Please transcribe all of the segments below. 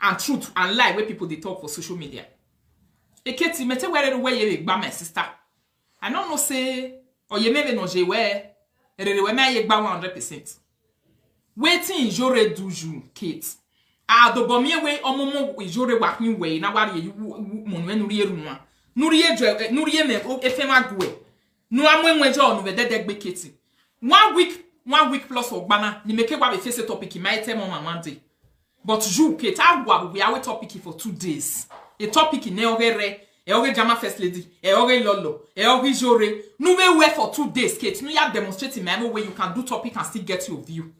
and truth and lie where people they talk for social media. Eketi mete where you gba my sister. I don't know say or you maybe no je where me gba 100%. Waiting jore duju Kate. A do bomie we omomo jore wakin we na wari you monwe nuri erunwa. Nuri me efema gwe. No amwenwe jo no vedede gbe Kate. 1 week plus ogbana ni meke wa be face topic my tell mama one day. But you Kate agwa we are topic for 2 days. A topic in neorere e Jama first lady, e lolo, e jore. No we for 2 days, Kate. No ya demonstrating my way you can do topic and still get your view.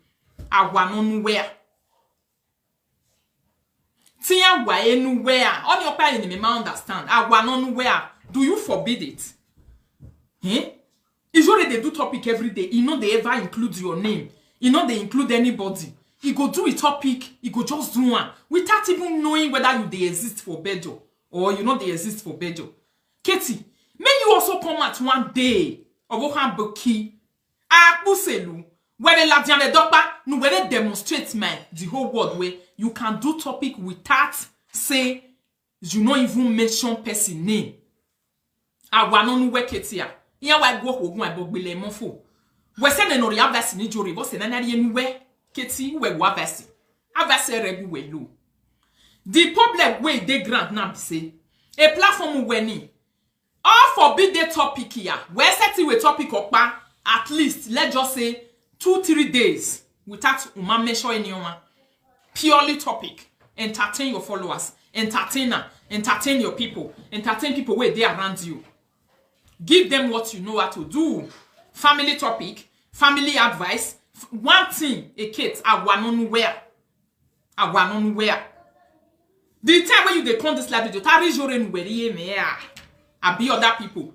Agwa no nowhere. Tia wa anywhere. On your part, me understand. Agwa no nowhere. Do you forbid it? If you they do topic every day, you know they ever include your name. You know they include anybody. You go do a topic, you go just do one without even knowing whether you they exist for Bejo or you know they exist for Bejo. Katie, may you also come at one day of Ohan Boki. Puselu. Where the Ladian doctor, no where they demonstrate the whole world where you can do topic without say you not even mention person name. Awanon we Ketia. Iya wa go ogun abogbele monfo. We se ne no ria verse ni jori bo se na na ye we Keti we wa verse. Avase rebu we low. The problem wey dey grant now be say a platform we ni all forbid the topic here. We set we topic okpa at least let's just say 2-3 days without uma mention anyone. Purely topic. Entertain your followers. Entertain your people. Entertain people where they around you. Give them what you know how to do. Family topic, family advice. One thing, a kid, where. The time when you they come this live video, I be other people.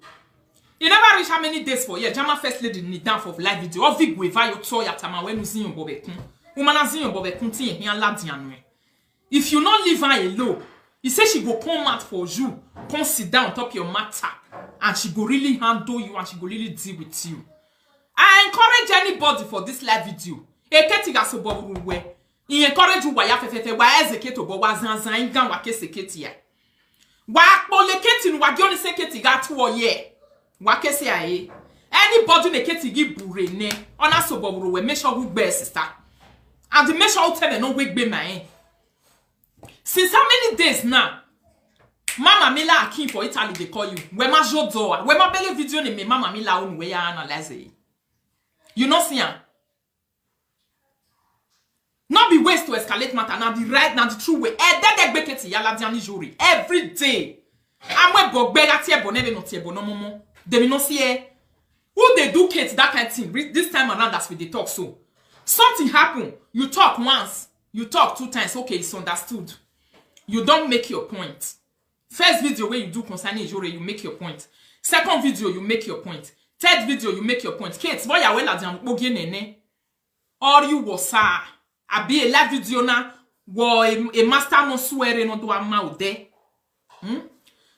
You never reach how many days for yeah. Jama first lady need down for live video. Or big wave you toy at time when you see your bobekun. Umanazi your bobekun ti here ladianwe. If you not leave her alone, he say she go come out for you, come sit down on top your matter, and she go really handle you and she go really deal with you. I encourage anybody for this live video. Eketi so bobu we. He encourage you why fefefe why ezeketo bo wa zanzan ingan wa keseketi ya. Wa poleketi nu wa gioni seketi ga to ye. Wa kese aye. Anybody neketi gi bure ne. Ona so bobu we make sure we be sister. And the make sure tell me no wake be my. Since how many days now? Mama Mila Akin for Italy they call you. Where ma jodoa. Where ma belle video ne me Mama Mila on we ya analyze. You know see am. Not be ways to escalate matter now the right now the true way. That beketi yala diani juri every day. Amwe bogbega tie bonebe no tie bonomomo. They no see who they do Kate that kind of thing. This time around that's with they talk so. Something happen. You talk once. You talk 2 times. Okay, it's understood. You don't make your point. First video where you do concerning Ijore, you make your point. Second video, you make your point. Third video, you make your point. Kate, boy, ya well adian bogie nene. Or you was abi a live video na wo a master no swear no do amaude.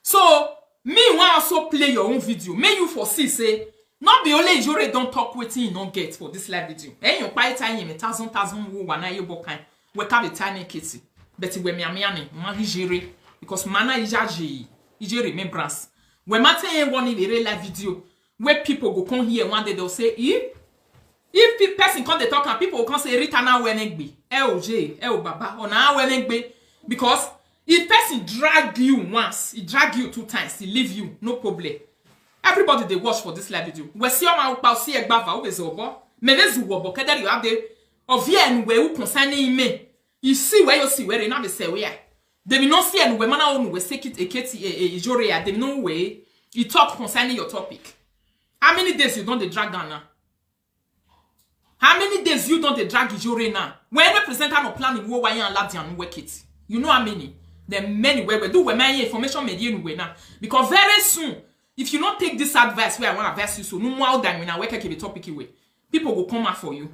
So me want also play your own video. May you foresee say not be only Ijore don't talk waiting you don't get for this live video. Eh, you quite time 1,000 wo wana you bokan. We have a tiny kitty. But we me amiane, man Ijere because mana Ijere remembrance. When matter one in the real live video where people go come here one day they'll say if person come they talk and people come say Rita na wenegbe baba or na wenegbe because if person drag you once, he drag you 2 times, he leave you, no problem. Everybody they watch for this live video. We see my upa see egbava obezobo. Mevezu wobo keder you have the ovie anwe who concerning me. You see where you see where they now they say where. They will not see and women on we say it a Ijore they no way you talk concerning your topic. How many days you don't they drag down now? How many days you don't they drag Ijore now? When the presenter no plan wo why and ladian work it. You know how many? There many where we do we my information media no way now. Because very soon, if you not take this advice where I want to advise you so no more than when I work the topic away, people will come out for you.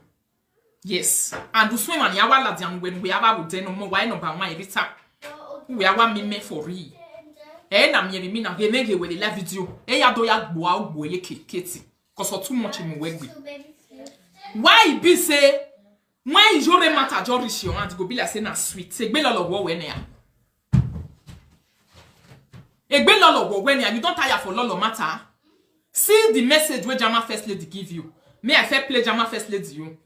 Yes. And do swim and yawa ladian when we have with no more why number 1 every time. We are 1 minute for real. Eh na me me na we make with the live video. Eh ya do ya gbo agbo ye Katie. Cause for too much in work with. Why be say When j'aurais mata Jorisio, and go be like say na sweet. C'est gbe lolo wo we ne ya. Egbe lolo wo we ne ya. You don't tire for lolo matter. See the message where Jama First Lady give you. May I fair play Jama First Lady you?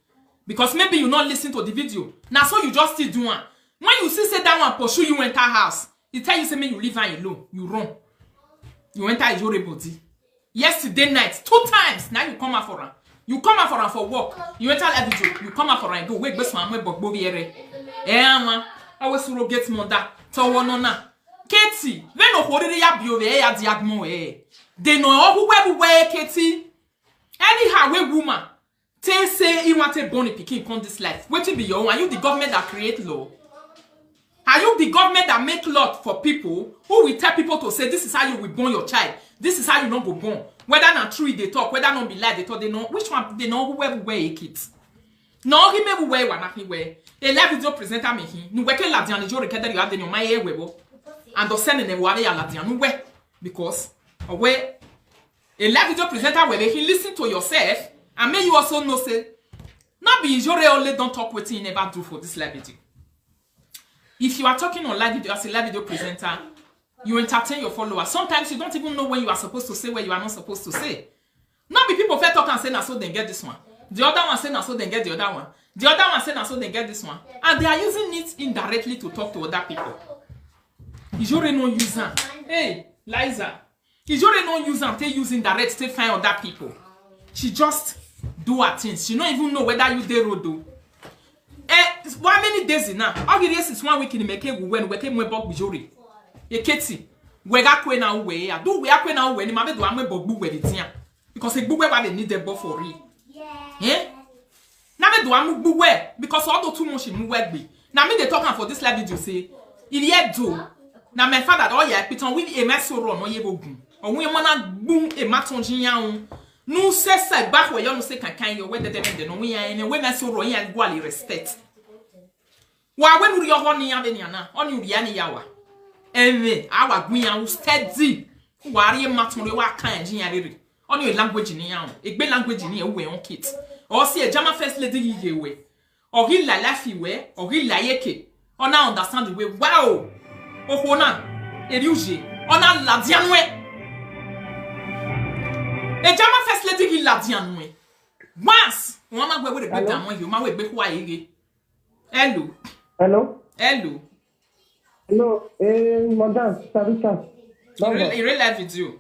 Because maybe you not listen to the video. Now so you just still do one. When you see say that one pursue you enter house, it tell you say me you leave her alone. You run. You enter your body. Yesterday night, 2 times. Now you come out for her. You come out for her for work. You enter every video. You come out for her and go wait best man we bog boviere. Man, I was surrogate mother. Tawanona. Katie, when no hold ya bio ya diagmo They know who everywhere, Katie. Anyhow, we woman. They say you want a bonny picking on this life. Wait till be your. Are you the government that create law? Are you the government that make law for people who will tell people to say this is how you will born your child? This is how you not go born. Whether not true they talk, whether not be lie they talk, they know which one they know who everywhere a kids. No, he may wear one nothing wear. A live video presenter me he. Nu weke la dian jo rekeda you have the my ear webo. And the send ne ware ya la dian nu we because away a live video presenter where he listen to yourself and may you also know say not be jore only don't talk what you never do for this live video. If you are talking on live video as a live video presenter, you entertain your followers. Sometimes you don't even know when you are supposed to say what you are not supposed to say. Not be people fair talk and say na so then get this one. The other one say na so then get the other one. The other one say na so then get this one. And they are using it indirectly to talk to other people. Is your no user? Hey, Liza. Is your no user they using direct to find other people? She just do her things. She don't even know whether you dey road do. How many days now? All the days is 1 week in the make when we came we bought bijori. E Katie, we got kwe na uwe ya. Do we akwe na uwe ni mabe do amwe bobu we the because e buwe wa they need the for real. Eh? Na me do amu buwe because all the too much mu we be. Na me they talking for this live video say il yet do. Na my father oh yeah piton we e mesoro no ye bogun. Ohun e mana bum e matonjin ya un. Nou se back where you no se kankan yo we de no we ya we mesoro ya gwali respect. Wa we nu ri ho ni ya be ni ana. Oni ri ya ni yawa. Ewe awa gwin ya steady. Wari matonre wa kan jin ya rere. Oni language ni ya. Egbe language ni e we on kit. O si e Jama First Lady ye we. Ori la lafi we, ori la yeke. Ona understand the way. Wow. Ohona eriuje. Ona la dianwe. E Jama First Lady ki la dianwe. Once, on ma gwe we de gbe amon yo, ma we gbe kwa ere. Hello. Hello? Hello. Hello, madame, Sarika. Il relève vidéo.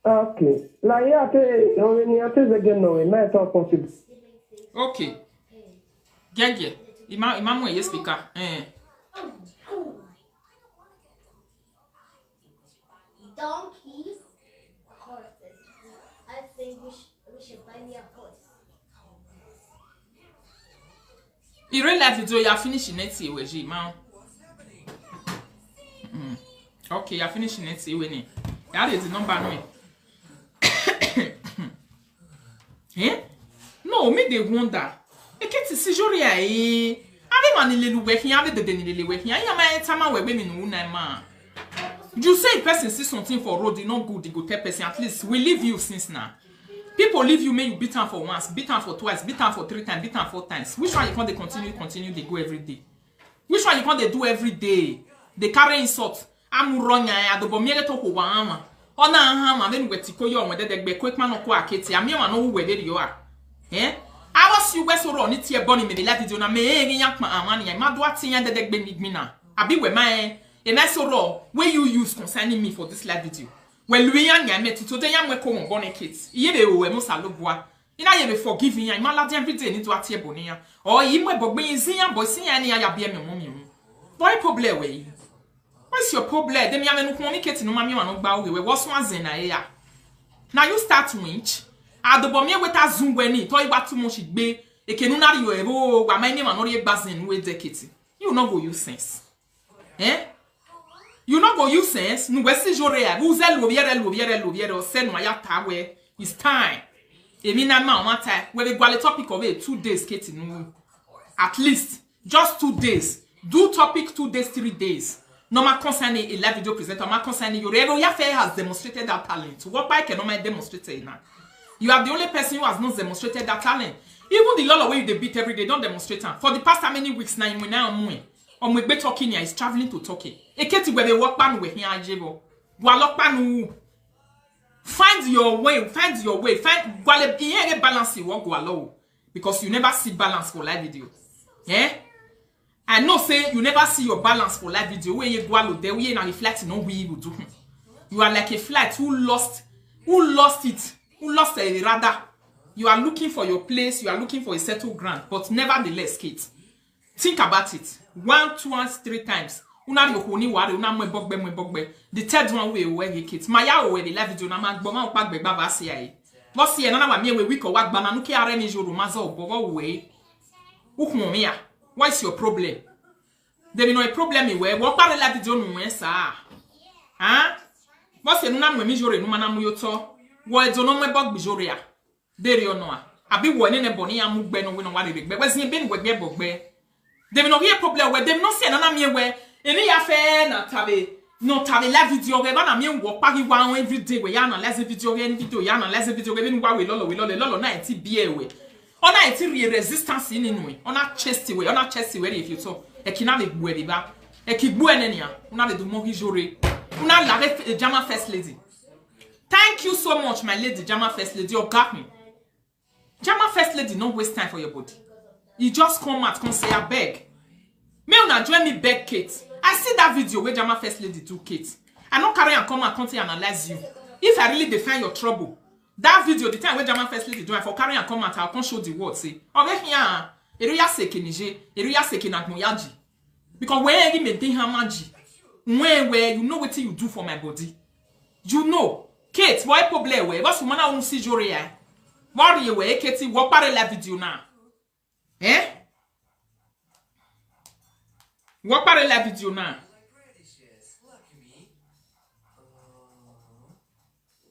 Ok. Là, il y a des gens qui sont possible. Ok. Gagé. Il m'a envoyé speaker. Donkeys, horses. I think we should buy me a horse. Il relève vidéo, il a fini net ouais, j'ai man. Ok, il a fini net ouais ni. Il a des number no. Hein? No, me they wonder. E que si jori aí. Ave manile lu we ave de denile we ya ma tama we me no na ma. You say person see something for road, it not good, it go tell person at least we leave you since now. People leave you, may you beat them for once, beat them for twice, beat them for 3 times, beat them 4 times. Which one you can't they continue, they go every day? Which one you can't they do every day? They carry insult. I'm wrong, I do bomb to Huama. Oh, na hama, then we tiko yo, whether they be quick man or quackity. I'm your man, know where you are. Eh? I was you west or on it here, bonny, maybe let it do na me, yak my money, I'm not watching and the deck be me now. I be with my, and I saw raw, where you use concerning me for this live video. Well, Louis and I met today, young we come on bonnet kids. Ye we must have looked what. In I be forgiving and my every day into a tear bonia. Or you may be seeing boy seeing any I be a mommy. Why problem way? What's your problem? Them young communicate no mammy and no bow we was once in a year. Now you start winch. I do bomb with a zoom when it toy what too much it be. A canuna you ever, my name and only a basin with the kitty. You know go use sense. Eh? You not go use sense. Nous voici jorea. Vous allez l'ouvière, send my tawe. It's time. Et minama on time. When we go the topic of it 2 days, Katie. At least just 2 days. Do topic 2 days, 3 days. No ma concerning a live video presenter. Ma concerning your Yafe has demonstrated that talent. What by can no man demonstrate now? You are the only person who has not demonstrated that talent. Even the law way they beat every day, don't demonstrate am. For the past how many weeks now, we now on we be talking here, is traveling to Turkey. Eketi where they work pan with here ajebo. Walok panu. Find your way, find wale iye balance work walo. Because you never see balance for live video. Eh? I know say you never see your balance for live video. Where you go there, where you na reflect no way you do. You are like a flight who lost it, who lost a radar. You are looking for your place, you are looking for a settled ground, but nevertheless, Kate, think about it. 1, 2, 3 times. Una yokoni ware, una mwebogbe. The third one we wear Kate. Maya we the live video na man boma opagbe baba siya. What see na wa me we week or what banana ke are ni joro mazo bobo we. Ukmomia. What is your problem? There be no a problem we. What part live video no we sa? Huh? What say na mwe mi jore no mana mu yoto. Wo edo no mwebogbe jore ya. Deri ono abi wo ne boni ya mugbe no we no wale regbe we sin be ni wegbe bogbe dem no here problem we dem no see na me we eni ya fe na tabe no tabe la video we ba na me wo pagi wa every day we ya na less video we any video ya na less video we ni wa we lolo na enti bie we ona enti resistance ni nu we ona chest we if you so e kina be gbu e ba e ki gbu eneni a una be do mo jore una la Jama first lady. Thank you so much my lady Jama first lady. You got me. Jama first lady, don't waste time for your body. You just come out, come say, I beg. Me una join me beg Kate. I see that video where Jama first lady do Kate. I don't carry and come and come to analyze you. If I really define your trouble, that video, the time where Jama first lady do, I for carry and come out, I'll come show the word. Say, oh, here, eruya seke nije, eruya seke na moyaji. Because when you maintain her magic, where you know what you do for my body, you know, Kate, why problem where? What's woman I won't see Joria? Worry away, Katie, what part of la video now? Eh? What part of la video now?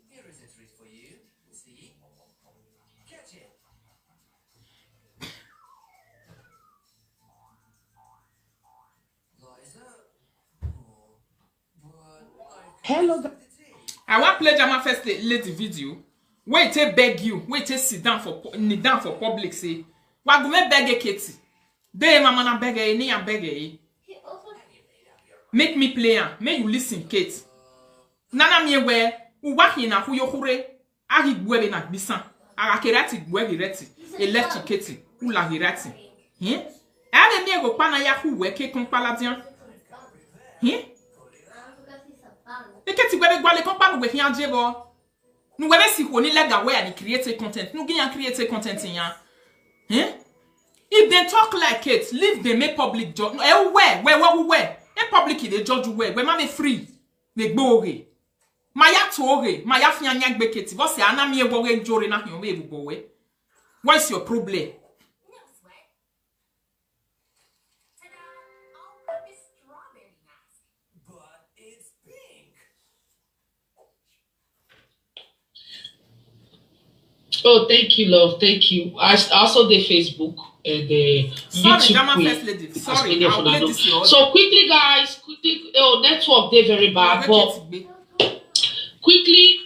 Here is a treat for you. See? Catch it. Liza? Hello, I want play Jama first lady video. Wait till beg you. Wait till sit down for public. Say, what go me beg Katie? Dey mama na beg ni ya beg He also Make me play am. Make you listen, Kate. Nana mi we uwahi na huyo hure. Ahi gwe na bisan. Ara kerati gwe gireti. Electric Katie. Ula gireti. Ale mi go pa na ya hu we ke kon paladian. because he's a bang. E Katie gwe gwa le kon pa no we hian jebo. Nous voyons si on est là where and create content. Nous gagnons create content ya. If they talk like it, leave them make public judge. Where? A public they judge where? Where man free. They go away. Maya tore, Maya fianya gbeketi. Boss ya na mi e wo jore na hion we bu we. What's your problem? No sweat. Ta-da! All-purpose strawberry mask. But it's pink. Oh, thank you, love. Thank you. I also the Facebook and the Sorry, YouTube. Jama first lady. Sorry, I'll play this your So quickly, guys, oh, network they very bad, but quickly,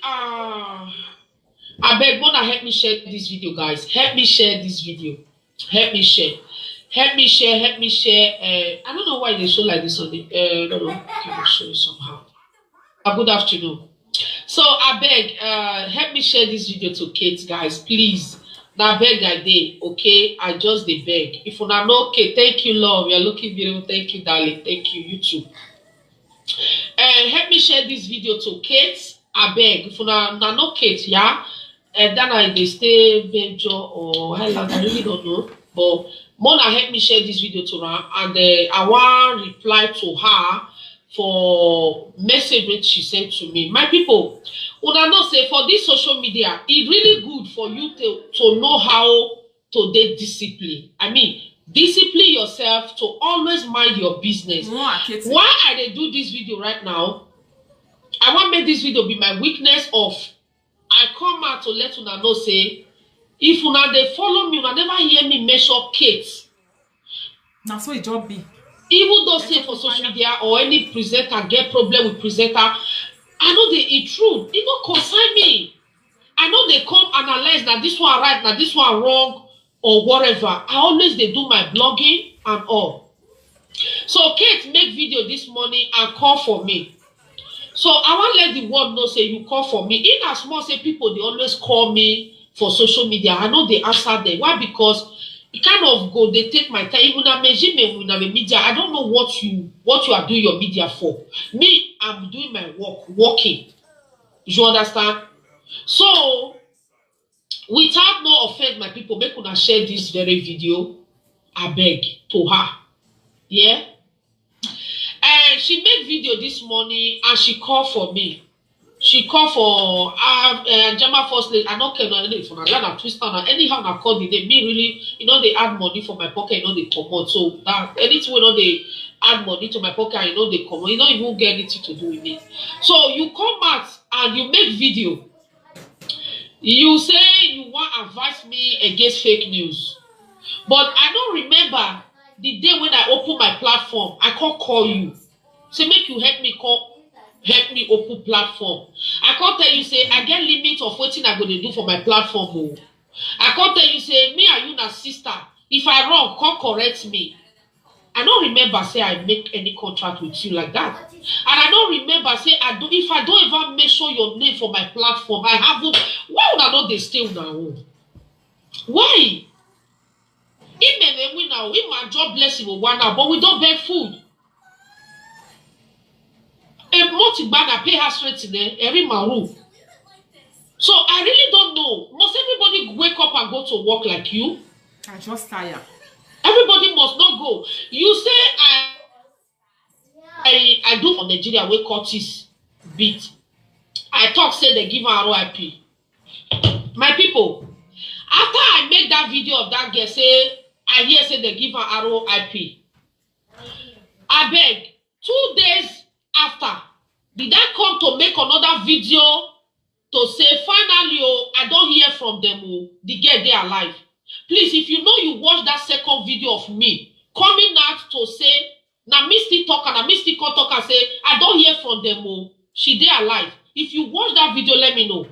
I beg Mona help me share this video, guys. Help me share this video. Help me share. Help me share. Help me share. I don't know why they show like this on the. I don't know. Can I show you somehow? Good afternoon. So I beg, help me share this video to Kate, guys, please. Now beg I day, okay? I just the beg. If you not know, okay, thank you, love. You're looking beautiful. Thank you, darling. Thank you, you too. Help me share this video to Kate. I beg. If you not know Kate, yeah. And then I they stay venture or I really don't know. But Mona help me share this video to her, and I want reply to her for message which she sent to me. My people, una know say for this social media, it's really good for you to know how to dey discipline. I mean, discipline yourself to always mind your business. Why I dey do this video right now? I want make this video be my weakness of I come out to let una know say if una dey follow me, una never hear me measure Kate. Now so it job be. Even though say for social media or any presenter get problem with presenter, I know they eat truth. It don't concern me. I know they come analyze that this one right, now this one wrong. or whatever. I always they do my blogging and all. So Kate make video this morning and call for me. So I want to let the world know, say you call for me. In as much say people, they always call me for social media. I know they answer them. Why? Because it kind of go, they take my time. Even a media, I don't know what you are doing your media for. Me, I'm doing my work, working. You understand? So, without no offense, my people, make una share this very video. I beg to her. Yeah? And she made video this morning and she called for me. She called for Jama First Lady. I don't care anything for Nagana Twister. Anyhow, I call the name. Me really, they add money for my pocket, they come out. So that anything they add money to my pocket, they come out. You don't even get anything to do with it. So you come out and you make video. You say you want to advise me against fake news. But I don't remember the day when I open my platform, I can't call you. Say, make you help me open platform. I can't tell you, say, I get limit of what I'm going to do for my platform. Oh. I can't tell you, say, me and you na sister. If I wrong, come correct me. I don't remember, say, I make any contract with you like that. And I don't remember, say, if I don't ever mention your name for my platform, I haven't. Why would I not they stay now? Why? If my job blessing will one now, but we don't beg food. And multi-bag, pay her straight in there, every maroon. So I really don't know. Must everybody wake up and go to work like you? I just tired. Everybody must not go. You say I do for Nigeria where Curtis beat. I talk say they give her RIP. My people, after I make that video of that girl say I hear say they give her RIP. I beg 2 days after, did I come to make another video to say finally I don't hear from them, the girl they alive. Please, if you know you watch that second video of me coming out to say na me still talk and me still come talk and say I don't hear from them, she they alive. If you watch that video, let me know.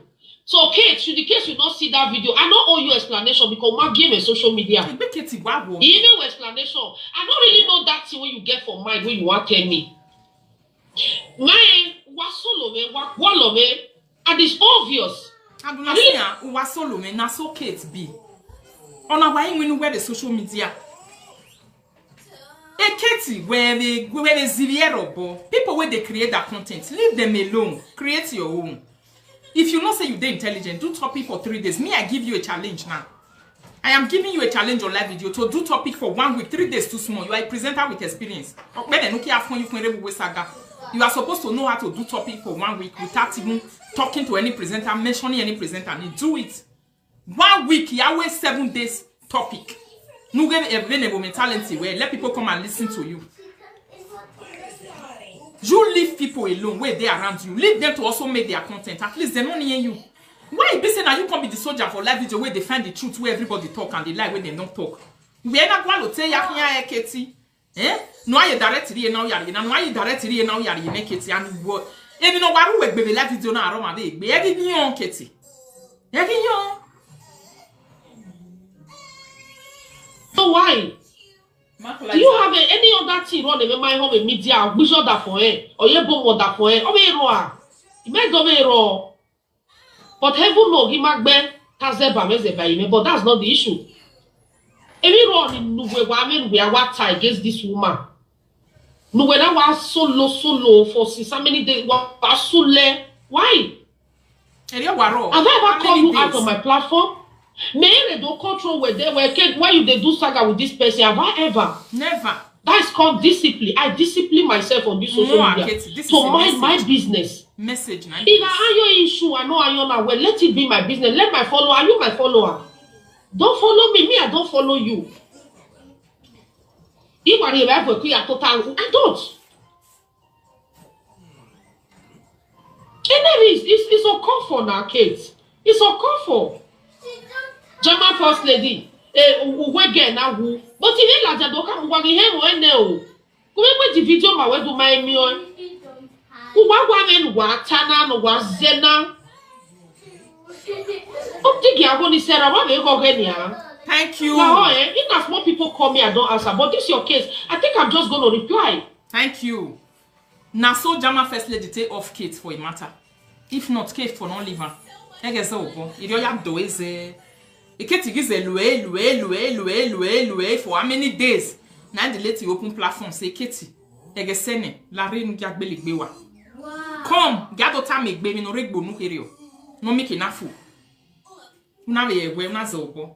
So Kate, should the case you not see that video, I don't owe you explanation because my game is social media. Even explanation, I don't really know that thing when you get for mind when you want to tell me. Man, and it's obvious. And na so Kate be. On a why when where the social media. Katie, where the ziliero, people where they create that content, leave them alone. Create your own. If you not say you're intelligent, do topic for 3 days. Me, I give you a challenge now. I am giving you a challenge on live video to do topic for 1 week. 3 days too small. You are a presenter with experience. You are supposed to know how to do topic for 1 week without even talking to any presenter, mentioning any presenter. And you do it. 1 week, you always 7 days topic. No get a mentality where let people come and listen to you. You leave people alone where they are around you. Leave them to also make their content. At least they don't hear you. Why you be saying that you can be the soldier for live video where they find the truth where everybody talk and they lie where they don't talk? We are not going to tell you here, Katie. Eh? No, I direct here now. Yari now. I direct here now. Yari make Katie and what? Even no one who be live video now. Aroma be. Be every young Katie. Every young. So why? Do you have any other thing run in my home media? We should that for her, or you bomb that for her. Oh, you may go wrong. But heaven no, he might be but that's not the issue. Everyone in Nuwe we are what against this woman. Nuwe was solo for so many days. Why? Have I ever called you out on my platform? They don't control where they were. Why you they do saga with this person? Have I ever? Never. That's called discipline. I discipline myself on this social media to mind my business. Message. If I your issue, I know I know now. Well, let it be my business. Let my follower. Are you my follower? Don't follow me. Me, I don't follow you. If I ever clear total, I don't. And then it's a comfort now, Kate. It's a comfort. German First Lady, we get now who, but if you like to come, what you have when no, whoever the video my way to my meal, who want what Tana no was Zena. Oh, think you are going to say, I want to go again here. Thank you. Now, in as more people call me, I don't answer. But this is your case. I think I'm just going to reply. Thank you. Now, so Jama First Lady take off Kate for a matter. If not, Kate for non living. I guess so. If you have to is Kate gives a lue for how many days? Now the lady open platform say Katie. I guess sene la reine get belly bewa. Come, gather time make baby no regbo no hero. No make enough fool.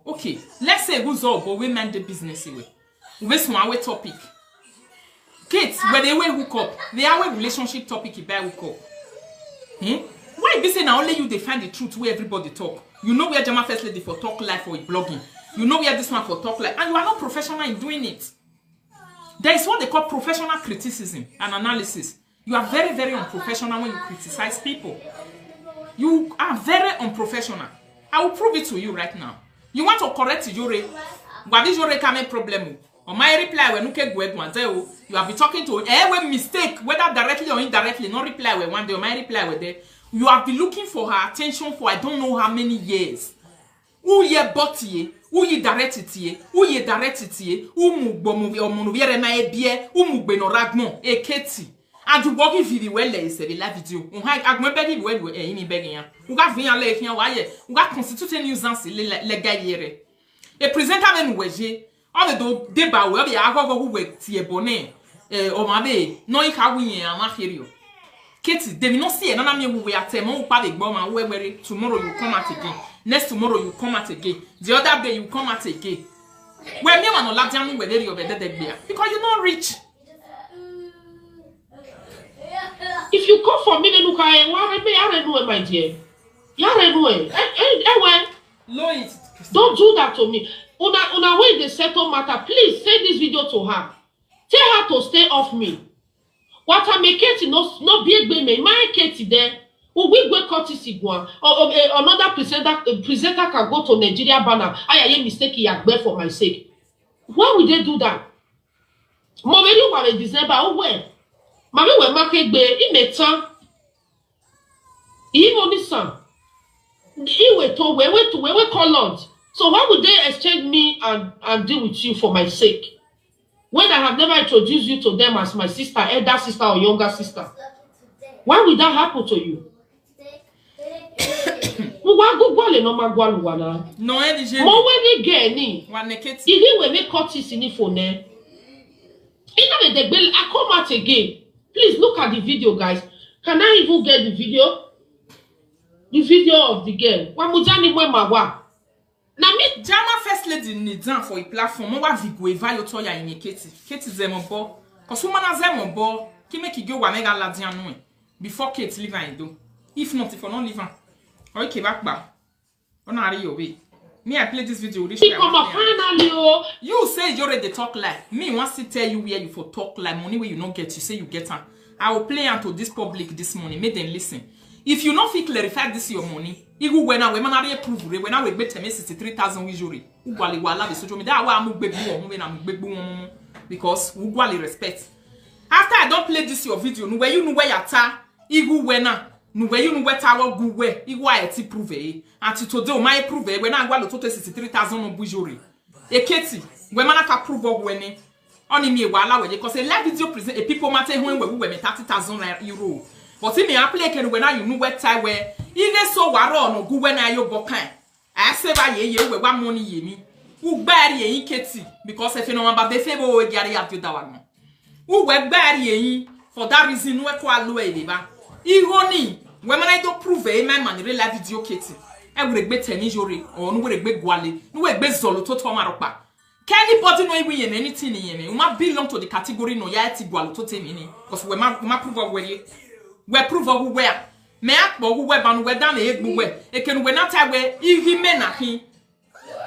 Okay, let's say who's up, but we mind the business away. We one topic. Kids, when they will hook up, they are a relationship topic if I hook up. Why be saying now only you define the truth where everybody talk? You know where Jama First Lady for talk live for blogging. You know where this one for talk live, and you are not professional in doing it. There is what they call professional criticism and analysis. You are very, very unprofessional when you criticize people. You are very unprofessional. I will prove it to you right now. You want to correct Jore? What is your coming problem? Or my reply when you have been talking to when mistake, whether directly or indirectly, no reply when one day or my reply with there. You have been looking for her attention for I don't know how many years. Who ye bought who ye directed ye, who ye directed ye, who mugbomu or monuviere na ebie, who mugbeno ragmo, e keti. And you walk video well, they say la video. I begging well, any begging. Who got via lake here, why? Who got constituted nuisance, le gaillere. A presenter même weje. All the débat where the agog who wait tie bonnet, or my bay, no, you can't win a machirio. Katie, they will not see another me who we are temple public bomb and where tomorrow you come out again. Next tomorrow you come out again. The other day you come out again. Where me and Oladian were there over there because you're not rich. If you come for me, then look at it, my dear. Don't do that to me. Una way the settle matter, please send this video to her. Tell her to stay off me. What I make it no big baby, my Katie there. We go courtesy one. Or another presenter can go to Nigeria banner. I am mistaken for my sake. Why would they do that? Mommy, you are a December. Oh, where? Mommy, we market be in the town. He only son. He went to where we call Lord. So why would they exchange me and deal with you for my sake? When I have never introduced you to them as my sister, elder sister or younger sister. Why would that happen to you? No, any more when they get any. Even when they cut this in phone, I come out again. Please look at the video, guys. Can I even get the video? The video of the girl. Wamujani Wemawa. Now me Jama First Lady need for a platform. What vigo evaluate toya in Katie. Katie zembo. Cause woman zembo. Ki make you go wamega ladian before Kate leave and do. If not, if I don't leave her. Okay, back. On are you way. Me, I play this video. You say you already talk like me. Once to tell you where you for talk like money where you don't get, you say you get her. I will play unto this public this morning. Make them listen. If you not feel clarify this your money, you when I when I prove when I will bet 63,000 usually. Ugwali wala be social media. I am bebu because ugwali respect. After I don't play this your video, no where you know where you are. Igu wena. No way you know what our good way, iguality prove and to today, my prove when I got to 63,000 on Bujuri. A Katie, when I can prove of winning, only me while I because a live video present a people matter when we were 30,000 euro. But in me, I play when I you know what time where either so waron or good when I your bokan. I say by ye with one money ye me. Who bury ye Katie because if you know about the favor we get at you that who were bury ye for that reason, we're quite low. Irony, when I don't prove my man real video Katie. I will be tenijori or no will be guali, no will be zolo to tomaropa. Can anybody know we in anything in me? We might belong to the category no yati gualo to temini, because we might prove of where we prove of where. Me akbo who web and we down a egg where it can we not away if he men at him.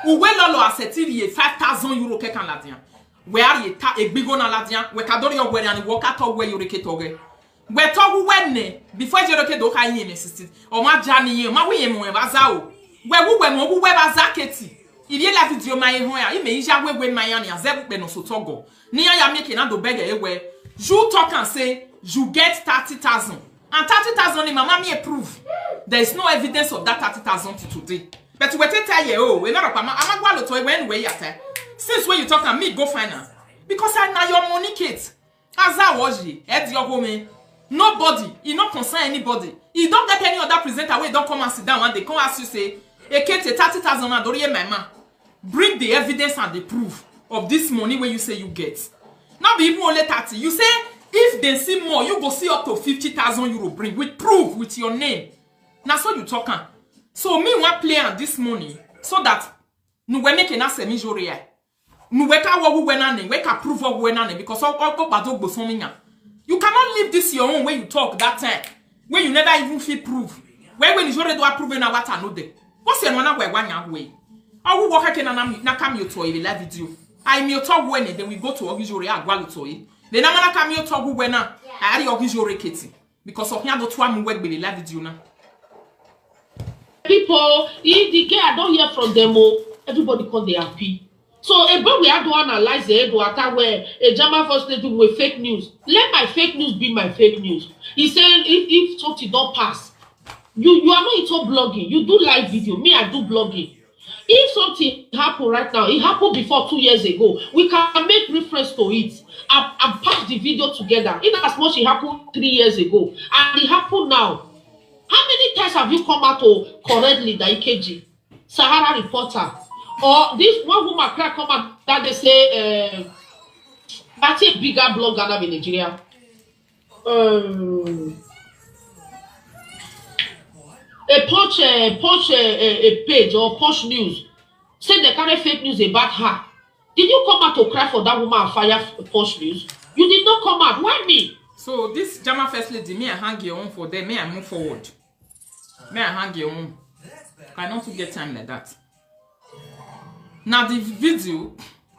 Who well all assetiri 5,000 euro Canadian. Where ye ta a big on a ladian, where Cadori where and walk out where you reketoge. We talk when before you look at the high assisted or my Johnny, my way, Bazao. Where we were more web as Zaketi. If you left it, your my home, you may jam when my aunt has ever been also togo. Near you making out the beggar away. You talk and say you get 30,000 and 30,000 in my mammy approve. There is no evidence of that 30,000 today. But we tell you, oh, we're not a pama. I'm not going to when we yet. Since when you talk to me, go find her. Because I know your money, Kate. As I was you, at your home. Nobody, it not concern anybody. You don't get any other presenter where don't come and sit down and they come ask you say, hey, Kate, 30,000 and don't my man. Bring the evidence and the proof of this money when you say you get. Not be even only 30. You say, if they see more, you go see up to 50,000 euro bring with proof with your name. Now so you talking. So me want play on this money so that nous we make na semi joria. Nous we ka wo we na ne, we ka prove wo we na ne because all bado go so minya. You cannot leave this your own way you talk that time when you never even feel proof. When you already do approve na what I know there. What's your one we wanya way? I will work na come you to a live video. I me talk when then we go to Ogijore agwalu to it. Then I'm come you talk when na I ari Ogijore keti because of here do to am work be live video na. People, if the girl I don't hear from them, everybody call they happy. So a boy we have to analyze the attack where a German first lady with fake news. Let my fake news be my fake news. He said if something don't pass, you are not into blogging. You do live video. Me, I do blogging. If something happen right now, it happened before 2 years ago. We can make reference to it and patch the video together. In as much it happened 3 years ago and it happened now. How many times have you come out to correctly the EKG? Sahara Reporter. Or this one woman crack come out that they say that's a bigger blogger now in Nigeria. A page or Punch News say they carry fake news about her. Did you come out to cry for that woman and fire Punch News? You did not come out. Why me? So this German first lady, me I hang your own for them, me I move forward. Me I hang your own. I don't get time like that. Now the video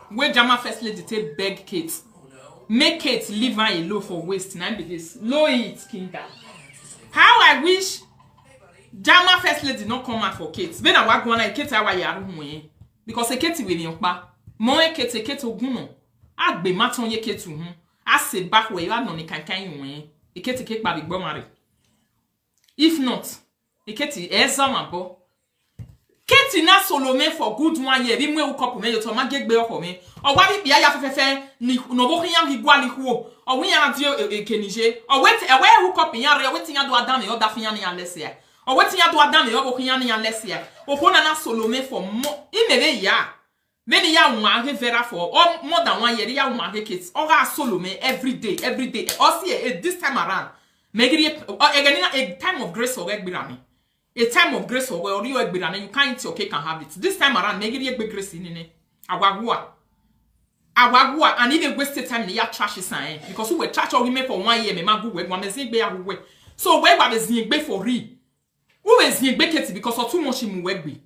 where German first lady take beg Kate, make Kate leave her alone for waste. Now be this low it kinda. How I wish German first lady not come out for Kate. Then I walk one like Kate awa yaru because a Kate will be pa. Mo e Kate oguno. Agbe maton ye Kate hu. I say back where you are no can you e Kate cake ba big bomari. If not, e Kate ezama bo. Kate na Solomon for good 1 year. Bi mwe ukop me yo to ma gegbe oko me. O wa bi bia ya fefefe ni no bo hian hi gwali huo. O wi yan dio kenije. O wet e we ukop yan re wetin ya do adam e o da fian yan lesia. O wetin ya do adam e o bo hian yan lesia. O ko na Solomon for mo. Imebe ya. Many ya one vera for more than 1 year. Ya one Kate. O ga Solomon every day. O see this time around. Megiri a time of grace or egbirami. A time of grace or you egbirami. You can't eat your cake and have it. This time around, megiri a grace in it. Awagua, and even wasted time ya trash is because we were trash or women for 1 year. Me magu we one mezi be awe. So where wa mezi be for re? Who is the Kate because of too much in wegbi?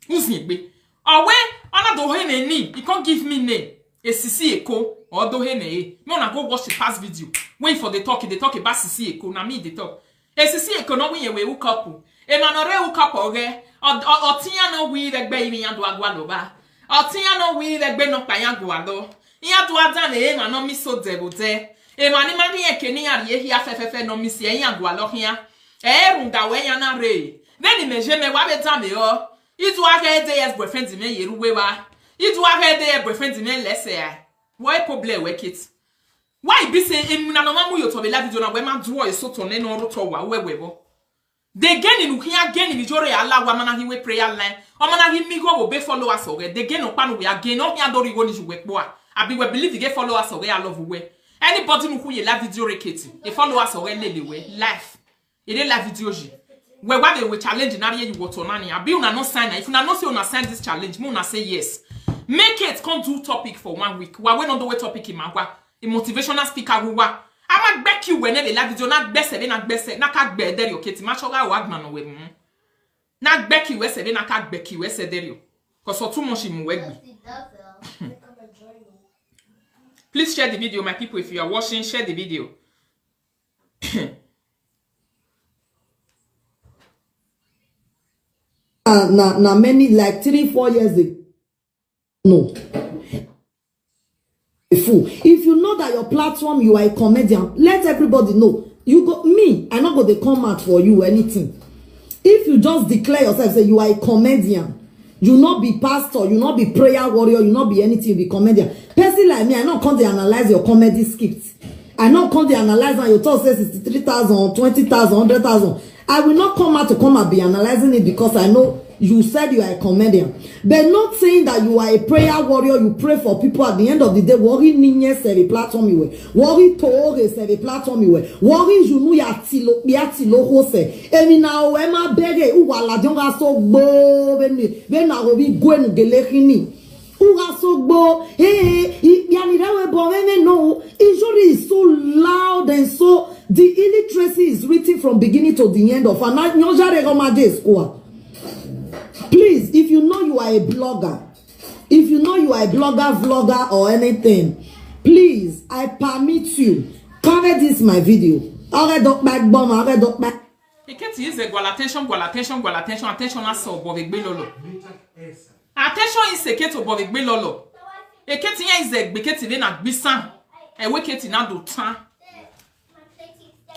Who's be? Or where another do hene ni? You can't give me name. A Sisi Eko or do hene. Me wanna go watch the past video. Wait for the talk. They talk about Sisi Eko. Na me they talk. A Sisi Eko no we hook up. E manore hook up oge. O tiya no we the baby and do agwaloba. O tiya no we the be no payan gwalo. Iya do adane e ma no mi so debote. E mani mani e keni ari e ya fefefe no mi si e yan gwalo hia. E runda we yan na re. Then me je me wa be tame o. Itu aka dey as boyfriend me yeru we wa. Itu aka dey boyfriend me lese ya. Why problem we kit? Why be say emuna no mamu yo to be live video na we ma draw e so to ne no ro to wa we bo. They gain in ukia gain in jore Allah wa mana hi we prayer line. O mana hi mi go be followers o they gain on pan we again no ya do ri go ni we po a. Abi we believe you get followers o I love we. Anybody who ye live video reketi. E followers o lele we life. E dey live video ji. We wa dey we challenge na you water nani. Abi una no sign. If una no say una sign this challenge, me una say yes. Make it come do topic for 1 week. Wa we no do we topic in mawa. A motivational speaker who wa. Ama back you whenever live video na gbese na gbese na ka gbe der yo keti ma choga wa agman we mu. Na back you we se na ka back you we se der yo. Cause for too much mu we gbi. Please share the video, my people. If you are watching, share the video. Now many like 3-4 years ago. No. Fool. If you know that your platform, you are a comedian, let everybody know. You go me, I not go to come out for you anything. If you just declare yourself, say you are a comedian, you not be pastor, you not be prayer warrior, you not be anything, you be comedian. Person like me, I not come to analyze your comedy scripts. I not come to analyze and your thought says 63,000, 20,000, 100,000. I will not come out to come and be analyzing it because I know you said you are a comedian. But not saying that you are a prayer warrior, you pray for people at the end of the day. Worry ninye serve platform you way. Worry tore serve platform you way. Worry junu ya tilo hose. Emi na wema bege uwala jonga so gbo bena robi gwenu gelekini. Uga so gbo yani rewe bo no. Injury is so loud and so the illiteracy is written from beginning to the end of please, if you know you are a blogger, if you know you are a blogger, vlogger or anything, please, I permit you, cover this my video. Attention, is a kit of Bobby Bilolo. A kitty is a biketi in a bisan, a wicket in Adotan.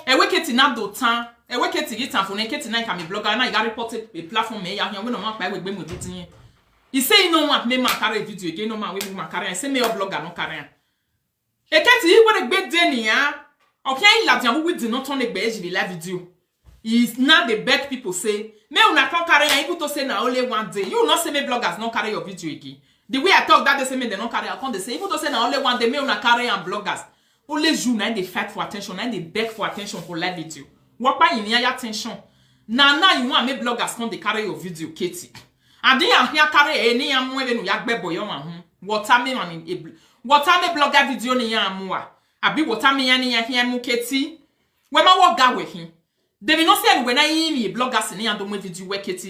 A wicket in Adotan, a wicket to get for naked tonight can be blogger, and I got reported a platform. May I have no mark by with them with it. He say no one may carry video again, no man with my career, and say me a blogger, no career. A cat is what a big day, okay, Latian, we do not on the base the live video. Is not the bad people say, me una can carry and able to say now only one day. You not say me bloggers not carry your video again. The way I talk that they say me they not carry account, they say able to say now only one day me una carry and bloggers. Only you now they fight for attention and they beg for attention for live video. What by in your attention? Now you want me bloggers come they carry your video, Katie. And then you carry any am more than yak bebo your man. What I mean what I me blogger video ni ya amwa. Abi what I mean yani ya here mu Katie. When I walk that with him. They will not say when I hear bloggers in and don't video work it.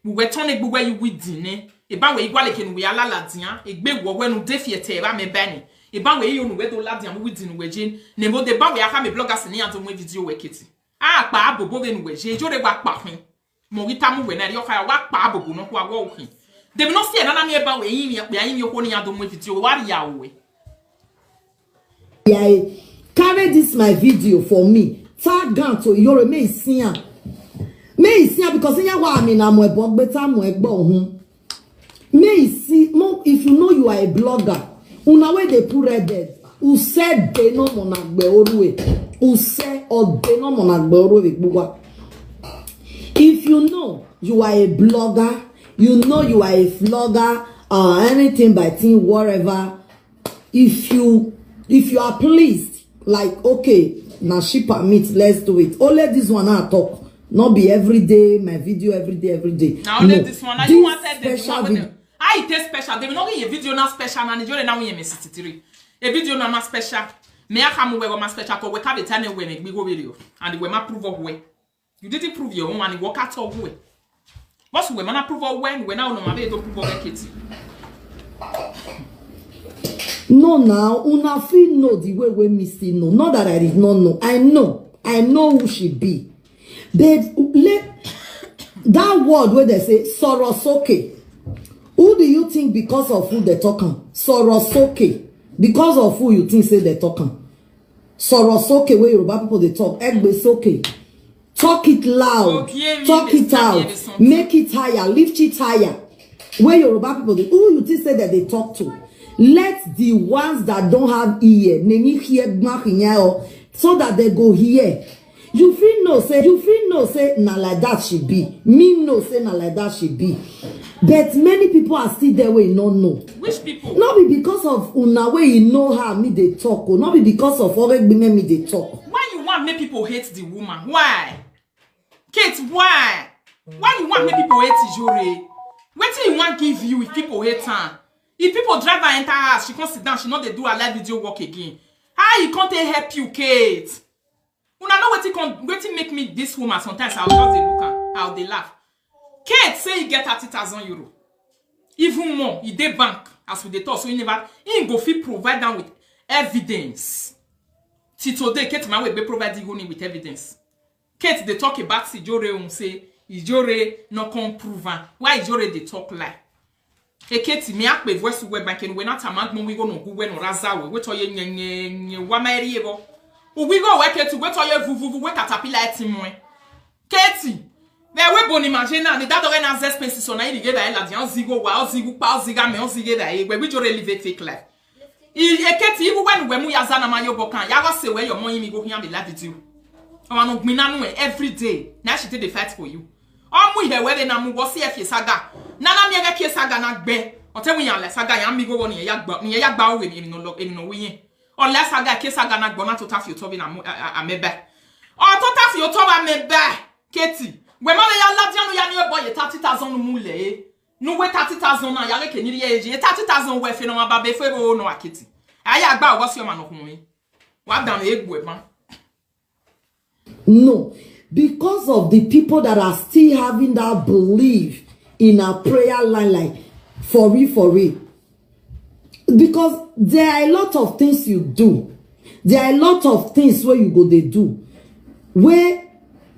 We were turning where you with dinner. A ban way igual can we ala ladian, a big war when defiate, I'm a banny. A ban way you know where the ladian with in wedging. Nemo the ban way I have a bloggers in and don't video work it. Ah, Pabo Bovin wedge, Joe back packing. Moritamu when I offer a whack Pabo, no who are walking. They will not say another me about behind your honey and don't video. What are you? Yeah, carry this my video for me. Tag down to your may see because in your woman I'm a bog better may see more if you know you are a blogger. Una way they put red dead. Who said they no monak beorwe? Who said or they no monak beorwe? If you know you are a blogger, you know you are a vlogger or anything by thing whatever. If you are pleased, like okay. Now she permit, let's do it. Only this one I talk. Not be every day, my video every day. Now only this one. I wanted special video. I take special. They will not get a video not special. And you now we miss 63. A video not special. Me I come we my special. Cause we have a time we make big video. And we might prove of way. You didn't prove your own and you work out of way. What's we might prove of when we now know my way don't prove of Kitty. No, now, una feel know the way we miss it. No, not that I did not know. I know who she be. But that word where they say Sorosoke. Who do you think because of who they talking? Sorosoke. Because of who you think say they talking? Sorosoke where Yoruba people they talk. Egbesoke. Talk it loud. Talk it out. Make it higher. Lift it higher. Where Yoruba people they who you think say that they talk to? Let the ones that don't have ear, so that they go here. You feel no say, na like that she be. Me no say na like that she be. But many people are still there where you don't know. Which people? Not be because of una way you know how me they talk, or not be because of other women me they talk. Why you want make people hate the woman? Why? Kate, why? Why you want make people hate Ijore? What do you want give you if people hate her? If people drive her enter her house, she can't sit down, she know they do a live video work again. How you can't help you, Kate? Una know what make me this woman sometimes I'll just look at how they laugh. Kate say you get 30,000 euros. Even more, you dey bank as we dey talk, so you never go fit provide them with evidence. Till today, Kate man will be providing you with evidence. Kate they talk about Ijore say Ijore no come prove. Why Ijore they talk like? Hey Kate, me akpe voice we banking we not amag mo we go no we no raza we to ye nye wa mari ebo. We go work to we to ye vuvu we caterpillar timwe. Kate, Mais ouais, bon, imagine, ni d'adore na zespèce son na il gave la dian zigo wa zigo pa ziga me on zige da we we jore live fake life. I eketi ibu when we mu yaza na mayo bokan ya go se we your money mi go hian be la video. O anu gbina nu every day. Na she take the fight for you. O mu ihe we na mu go se efie saga. Na mi ga kie saga na gbe. O te wi yan le saga yan mi go won ya gba o we mi no wi yin. O le saga kie saga na gbo na total fi o to bi na amebe. O total fi o to ba mebe. Keti when mama ya la dianu ya ni boy 30,000 no mule no we 30,000 na ya ke ni ye 30,000 we fe no ma ba be fe bo no akiti aya gba wo si o ma no hun wa dan egbu e ma. No, because of the people that are still having that belief in a prayer line, like for real. Because there are a lot of things you do. There are a lot of things where you go they do. Where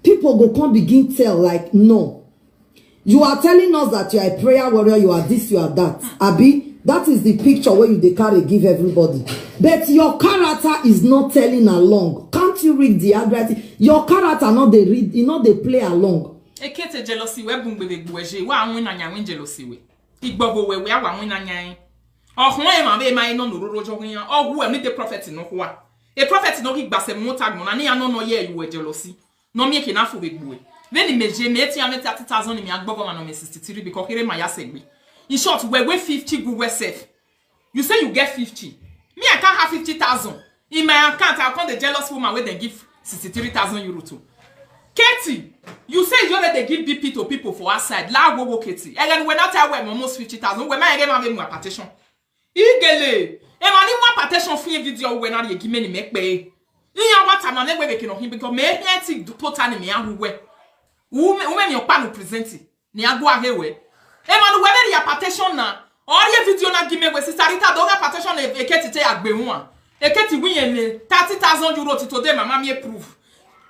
people go come begin tell like, no. You are telling us that you are a prayer warrior, you are this, you are that. Abi, that is the picture where you carry give everybody. But your character is not telling along. Can't you read the handwriting? Your character not they read, you know they play along. Ekete jealousy we bungbe be gboje wa anwin na nyan jealousy we. Igbobo we awa anwin na nyan. Ohun e ma be ma no roro jo hwan. Ohu e ni the prophet no ho a. A prophet no ki gbase motag mo na ne ano no ye you jealousy. No me ke na fo be gboe. Then meje me eti am 30,000 me agbogo ma no me 63 because here ma ya segbe. In short, we 50 go we safe. You say you get 50. Me I can't have 50,000. In my account I count the jealous woman where they give 63,000 euro to. Katie, you say you already give BP to people for outside. La go Katie. And then when I tell we almost 50,000, we might get my partition. Igele. E mani mo partition fin video we na ye give me ni make pay. In what time na we make no him because me here total ni me ahuwe. Women your pa no present ni agwo ahewe. E manu we ya partition na. Or ye video na give me we sister Rita do ga partition eketi te agbe hu a. Eketi win ye 30,000 euro to today mama me prove.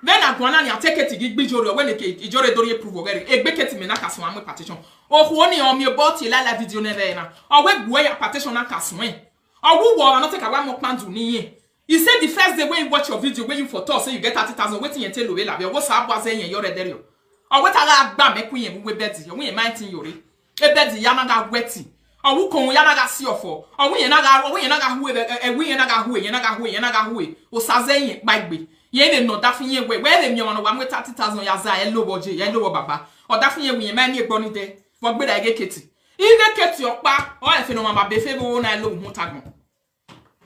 Then agwana ni take it gbe jore when ijore do ye prove ogere. Egbe keti me na kaso am partition. O ho ni o me about la video na be na. O we gbo ya partition na kaso en. O wo wo na take awa mo pandu ni ye. You said the first day when you watch your video, when you for talk, say you get 30,000, waiting and tell you, what's up, was saying you're there. Or what I got make queen with Betty, you win 19 yori. A Betty Yamaga wetty. Or who come Yamaga see for, or we naga, who, or Sazay, might be. Ye no Daphne way, where them you want one with 30,000 yaza, and low yellow baba, or Daphne we man ye bonny day. What would I get Kitty? Either get your pa, or if you know my before I look motagon.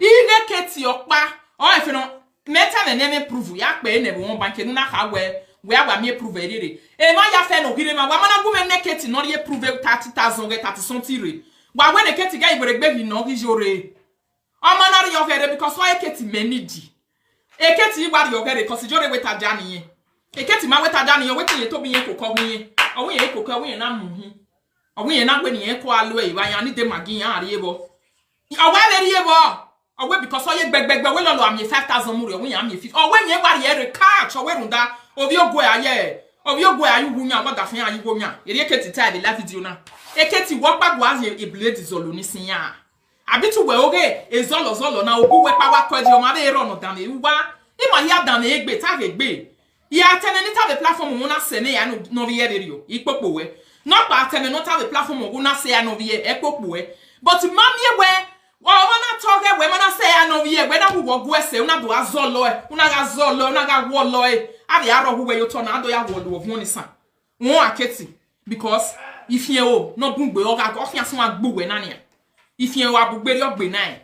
Ile keti okpa o efe no meta na neme prove ya pe ne bo bank no na ka we agba me prove rere e ma ya fe no hire ma wa mana gu me ne keti no ye prove 30,000 get 30 something wa we ne keti ga ibere gbe bi no hijore o ma na ri yo here because why keti menidi e keti igba ri yo here because jore we ta jani ye e keti ma we ta jani ye wetin ye to bi ye kokko bi ye o we ye kokko we ye na muhu o we ye na gbe ni ye ko alo e wa ya ni de magi ya ari ebo o we le ri ebo. Oh, because all you beg, we lolo am 5,000 muri, we am 50. Oh, when you are here, catch or runda, of your boy, of your boy, you wunya, what the thing are you going? You get it tired, the video now. A kitty walk back was a blade zolunisia. A bit to well, okay, a zolo now, who were power cause your mother on down the uba. He might have done a egg, have a bay. Yeah, attending it have the platform, will not say, I know you, equal way. Not by attending not have the platform, will not say, I know you, equal way. But mammy, where? Well, when I talk, when I say I know ye, when I will go say, una do a zolo, una ga zolo, una ga wallo, I the arrow who you turn out your word of money, son. More Ketty, because if you owe no boom, we all got off your smart boo and ania. If you are boo, you're benign.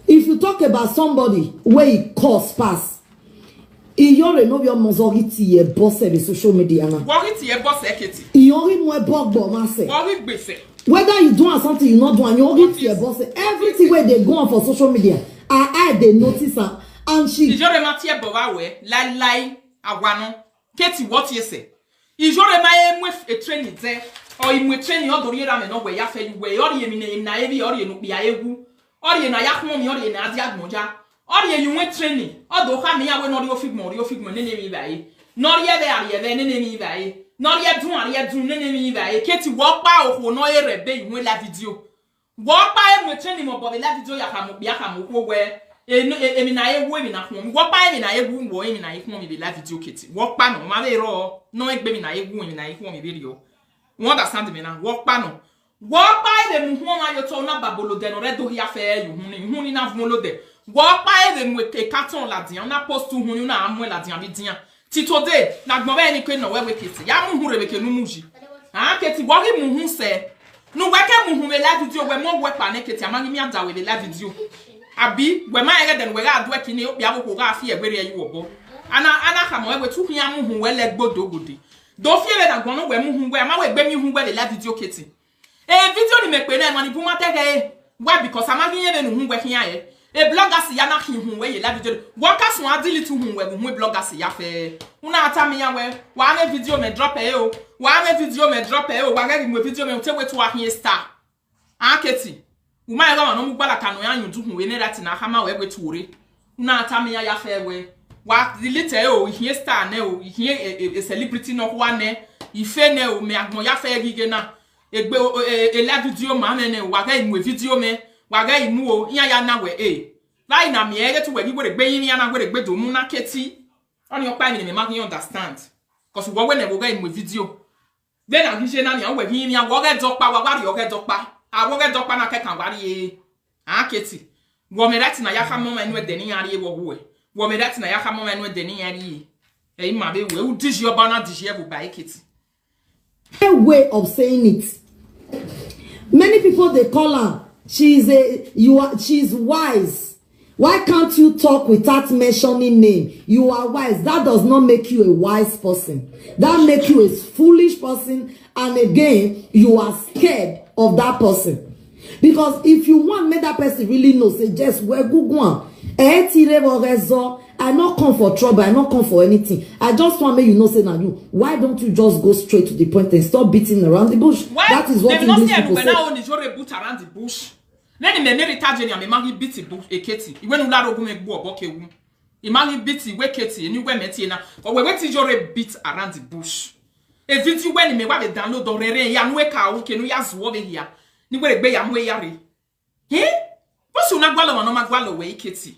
If you talk about somebody where it costs pass, you already know your majority a boss of social media. What is your boss, Ketty? You already know a bog bomb, say. What will be say? Whether you doing something you not doing, you already your boss. Everything where they go on for social media, they notice her, and she. Is your Mattia Bovawe, lie, Awano, Ketty, what you say? Is your my with a training there, or in with training all the year and no way, ya fell way, or you mean in Naive, or you know, be a woo, or you know, Yakmo, or you know, Moja, or you went training, although Hamia will not your figment, enemy by, nor yet there, enemy by. Not yet do nenemi va e keti walk by o no e rebe iwe la video walk by me training mo bo la video ya ka mo we emi na ewu emi na home wo pa emi na ewu wo emi na ihu mi be live video keti wo pa no ma be ro no egbe mi na ewu emi na ihu mi be rio you understand me na wo pa no wo pa ebe mu hu ma yo to na babolo de no redo hia fe yu hu ni na vumolo de wo pa ebe mu ke carton la dian na post hu ni na amu la dian bi dian ti today na gbon be ni ke no we keti ya mu hu rebeke nu muji ah keti wo ri mu hu se no we ke mu hu me live video we mo we pa ne keti amani mi anda we live video abi we ma ere den we ga adu akini obi aboko ga afie egbere yi wobo ana ka mo we tu hia mu hu we le gbodo godi do fie le da gbon we mu hu we ma we gbe mi hu we le live video keti video ni me pe na mani bu matege why because amagi ye nu hu we hia ye bloggers ya na hi hu we ye live video workers won adili tu hu we hu bloggers ya fe una atami ya we wa me video me drop e o wa me video me drop e o wa ga me video me te we to ahie star aketi uma ega no mu gbala kanu ya yun tu hu we ne that na hama we tu ore una atami ya fe we wa delete e o hie star ne o hie celebrity no kwa ne ife ne o me agbon ya fe gige na egbe la video ma ne wa ga imu video me wa ga imu o ya na we lai na me ere tu we ni gbe yin ya na gbe do mu na keti oni opa mi me ma can understand cause wo we ne wo ga imu video then na gise na ni an we yin ya wo ga dopa wa wa ri o ga dopa a wo ga dopa na ke kan wa ri keti wo me that na ya ha mo ma nu de ni ya ri wo wo wo me that na ya ha mo ma nu de ni ya ri ma be we u diji oba na diji e bu ba keti a way of saying it. Many people they call her she's wise. Why can't you talk without mentioning name? You are wise. That does not make you a wise person. That makes you a foolish person. And again, you are scared of that person. Because if you want make that person really know, say just where good one. I not come for trouble. I not come for anything. I just want to make you know, say now you. Why don't you just go straight to the point and stop beating around the bush? Why? That is what English people say. Now only jore boot around the bush. Then me neri tajeni ame magi beat bush eketi. Iwe nu la rogu me gbo oboke wu. Imagi beat we keti eni we meti na. O we ti jore beat around the bush. E video when me wa be download do rere ya nu e ka wo ke nu ya zuo be hia. Ni we gbe ya mu e yare. Bo su na gwalo no magwalo we eketi.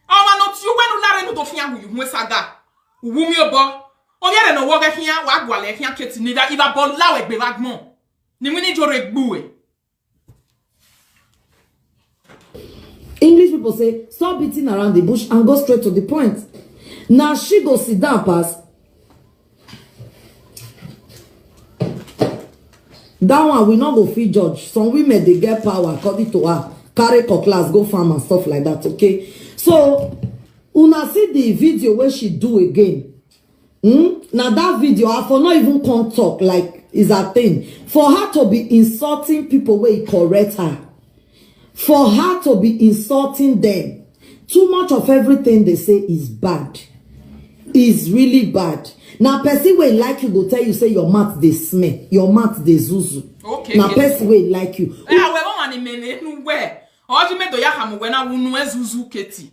Owa no ti we nu la re no do fia wu hu saga. Wu mi obo. O yare no wo ga hia wa gwale hia keti ni da iba bol la we gbe wagmon. Ni we ni jore gbu e. English people say, stop beating around the bush and go straight to the point. Now she go sit down pass. That one we not go free judge. Some women they get power according to her. Carry cutlass, go farm and stuff like that. Okay. So una see the video where she do again. Now that video, I for not even come talk like is a thing. For her to be insulting people where he correct her. For her to be insulting them. Too much of everything they say is bad. Is really bad. Now, person will like you go tell you, say your mouth they smell. Your mouth they zuzu. Okay. Now, person will like you. We want to mene nuwe. Oji me do ya hamu we na wunu zuzu keti.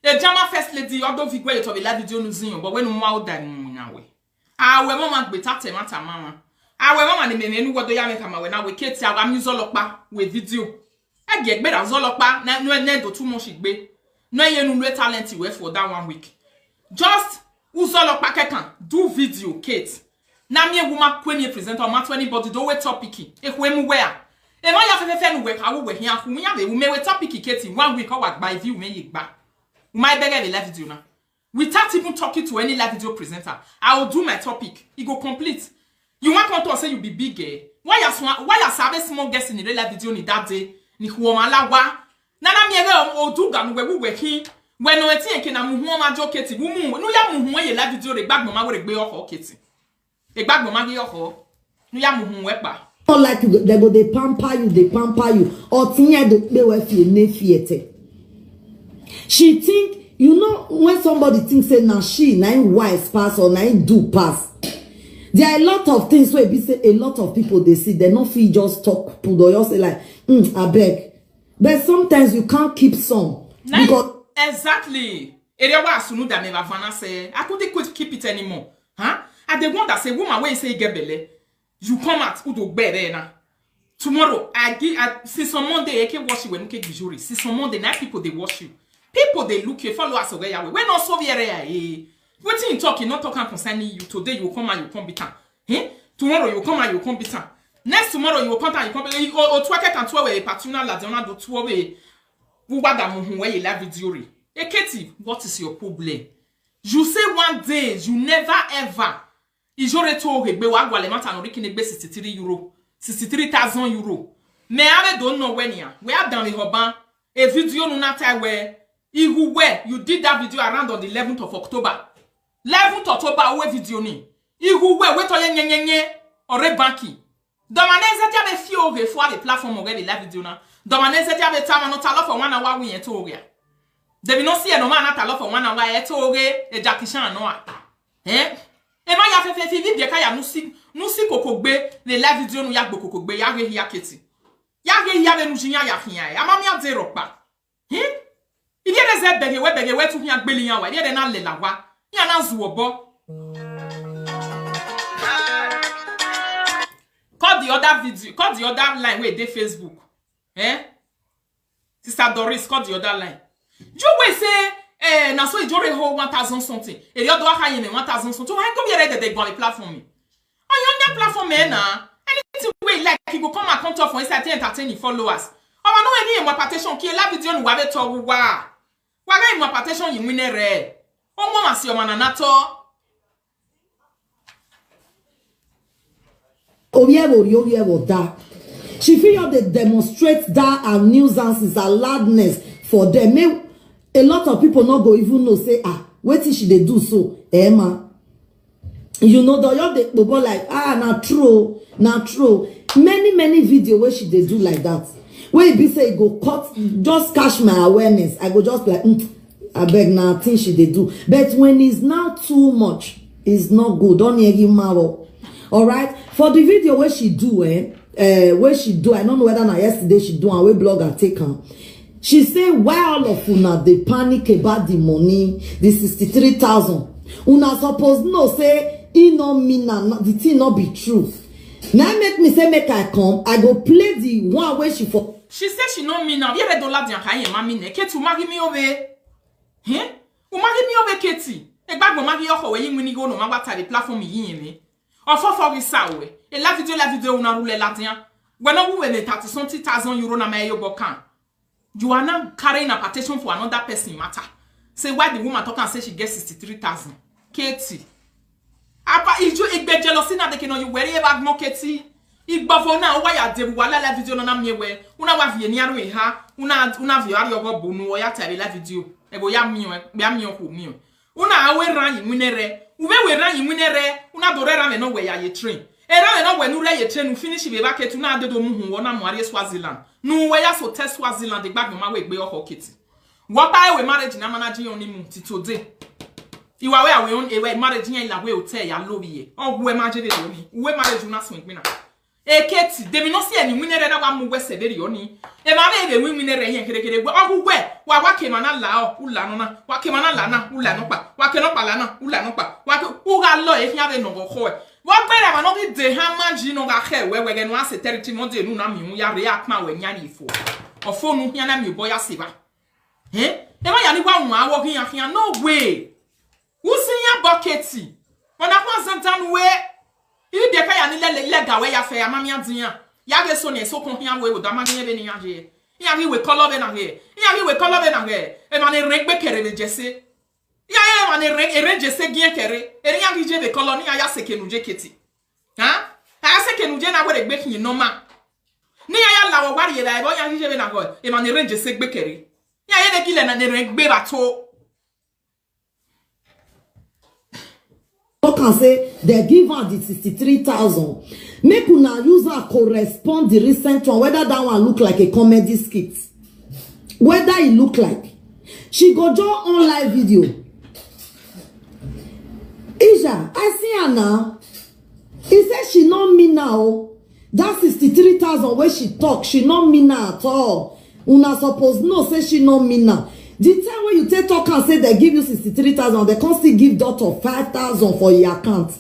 E jama first lady odo figwe yo to be la video nu zinyo, but when mu wa oda ni nyawe. We mama gbe tate mata mama. We mama ni mene nuwe do ya me kama we na we keti awa mi zolopa we video. Ege gbe da zolopa na no do too much igbe. No ye nu le talent we for that 1 week. Just uzolopa kekan do video Kate. Na me woman kwenye presenter o ma to anybody do we topic. E kwe mu where. E ma ya fefe nu we ka wo we hia fu ya be we topic Kate 1 week o wa gba view me yigba. My beg the live video now. Without even talking to any live video presenter, I will do my topic. It go complete. You want to say you be big eh? Why you sabe small guest in the live video ni that day? Ni huoma la wa. Nana miere o do ganu we hin. When no eti enke na mu huoma jo Keti. Wu mu no ya mu hu ye live video re gbagbo ma we gbe oho Keti. E gbagbo ma ge oho. No ya mu hu we pa. Not like you, they go they pamper you. Or tinye they we fie ne fiete. She think, you know, when somebody thinks say now she nine wise pass or nine do pass. There are a lot of things where we say a lot of people they see they not feel just talk to the say like I beg. But sometimes you can't keep some. Because exactly. Area wa sunu da me vana say I couldn't keep it anymore. Huh? And the one that say woman when you say get belle, you come at udo bere na. Tomorrow I since on Monday I can wash you when you get jury. Since on Monday night people they wash you. People they look you follow us away. We not so very waiting in talking, not talking concerning you. Today you come and you come bitan. Tomorrow you come and you come bitan. Next tomorrow you come and you come. O twaket and twa we patuna la dona do twa we. Wada muhu we la video re. Eketi, what is your problem? You say one day you never ever. Ijore to regbe wa gwa le mata no riki negbe 63 euro. 63,000 euro. Mais I don't know when ya. We are dans les robans. A video no nata where you did that video around on the 11th of October. 11th October we video ni. Ihu we to yenyenyenye ore banki. Domaneze ti ave fio re fo the platform ore la video na. Domaneze ti ave tama no talo for 1 hour we to ore. Debi no see no man na talo for 1 hour e to ore e jakishan no a. E ma ya fe video ka ya nusi kokogbe le la video no ya gbo kokogbe ya re ya keti. Ya re ya be nu jinya ya hian. Ama mi ade ropa. Il y a des bege we tu hian gbeli yan wa. Il y a des na le la wa. Ya na zuobo. Call the other video, call the other line where they Facebook. Sister Doris, call the other line. You will say, na so you hold 1,000 something. Et you do high in 1,000 something. Why come you ready to go on the platform? On your platform, na. Anything way like you go come and come to for instance entertain your followers. On va no any interpretation qui est la vidéo nous avait to wa. Wa ga interpretation yi winere. On mo masi o mananato. She feel they demonstrate that her nuisances, her loudness for them. May a lot of people not go even know say what is she they do so, Emma. You know the people like not true. Many video where she they do like that. Where it be say go cut, just catch my awareness. I go just like I beg now thing she they do. But when it's now too much, it's not good. Don't hear him marrow. All right, for the video where she do, I don't know whether now yesterday she do and we blogger take her. She say why all of una they panic about the money, the 63,000. Una suppose no say it no mean the thing not be true. Now make me say make I come, I go play the one where she for. She say she no mean now. Yere dollar di anka yen mami ne. Keti marry me over. U marry me over Keti. E gbagbo marry yo ko we yin wini go no ma wata the platform yin me. Enfin, for ça, ouais. Et la vidéo, on a roulé là-dedans. When I win 30,000 euro na me yo bokan. You are now carrying a petition for another person matter. Say why the woman talk and say she gets 63,000. Katie. Apa ijo igbe jealousy na de ke no you worry about mo Katie. Igbofo na wa ya debu wala la video na miewe. Una wa vie ni aro ha. Una vie ari ogo bonu o ya tare la video. E bo ya mio ko mio. Una awe ran yi winere. Uwe we ran yi winere. Una do rera me no we ya ye train. Era me no we nu re ye train finish be ba ketu na adedo mu hu wona mo are Swaziland. Nu we ya so test Swaziland de gbagbo ma we gbe oko kiti. What I we marriage na manage on mu ti today. Iwa we awe on e marriage yen la we hotel ya lobi ye. O we marriage de oni. Uwe marriage una swing me na. Eketi de mi no se eni winere na wa mu we seberi oni. E ma be winere yen kere gbe o we wa ke mana la o ula no na wa ke mana la na ula no pa wa ke no pa la na ula no pa wa ke u ga lo e fia be no go ko e wa gbere ma no bi de ha manji no ga he we ge no ase territory no de nu na mi mu ya react ma we nya ni fo o fo nu hia na mi bo ya se ba e ma ya ni wa wu awo hia no way u sin ya bucketi ona kwa santan we ibi de ka ya ni le ga we ya fe ya ma mi adin ya ge so ne so kon hia we o da ma ni be ni ya je ya we color be na here. Ya we color be na here. E ma ne regbe kere le jese. Ya ma ne ere jese gien kere. E ya je be color ni ya se kenu je keti. Ha? Ha se kenu je na we regbe kin no ma. Ni ya la wo wari ye la e bo ya je be na go. E ma ne ere jese gbe kere. Ya ye de kile na ne regbe ba to. Can say they give her the 63,000. Make una use her correspond the recent one, whether that one look like a comedy skit, whether it look like she go do on live video. Isha, I see her now. He said she not mean now. That 63,000 where she talk, she not mean at all. Una suppose no say she not mean now. The time when you talk and say they give you 63,000, they can't still give daughter 5,000 for your account.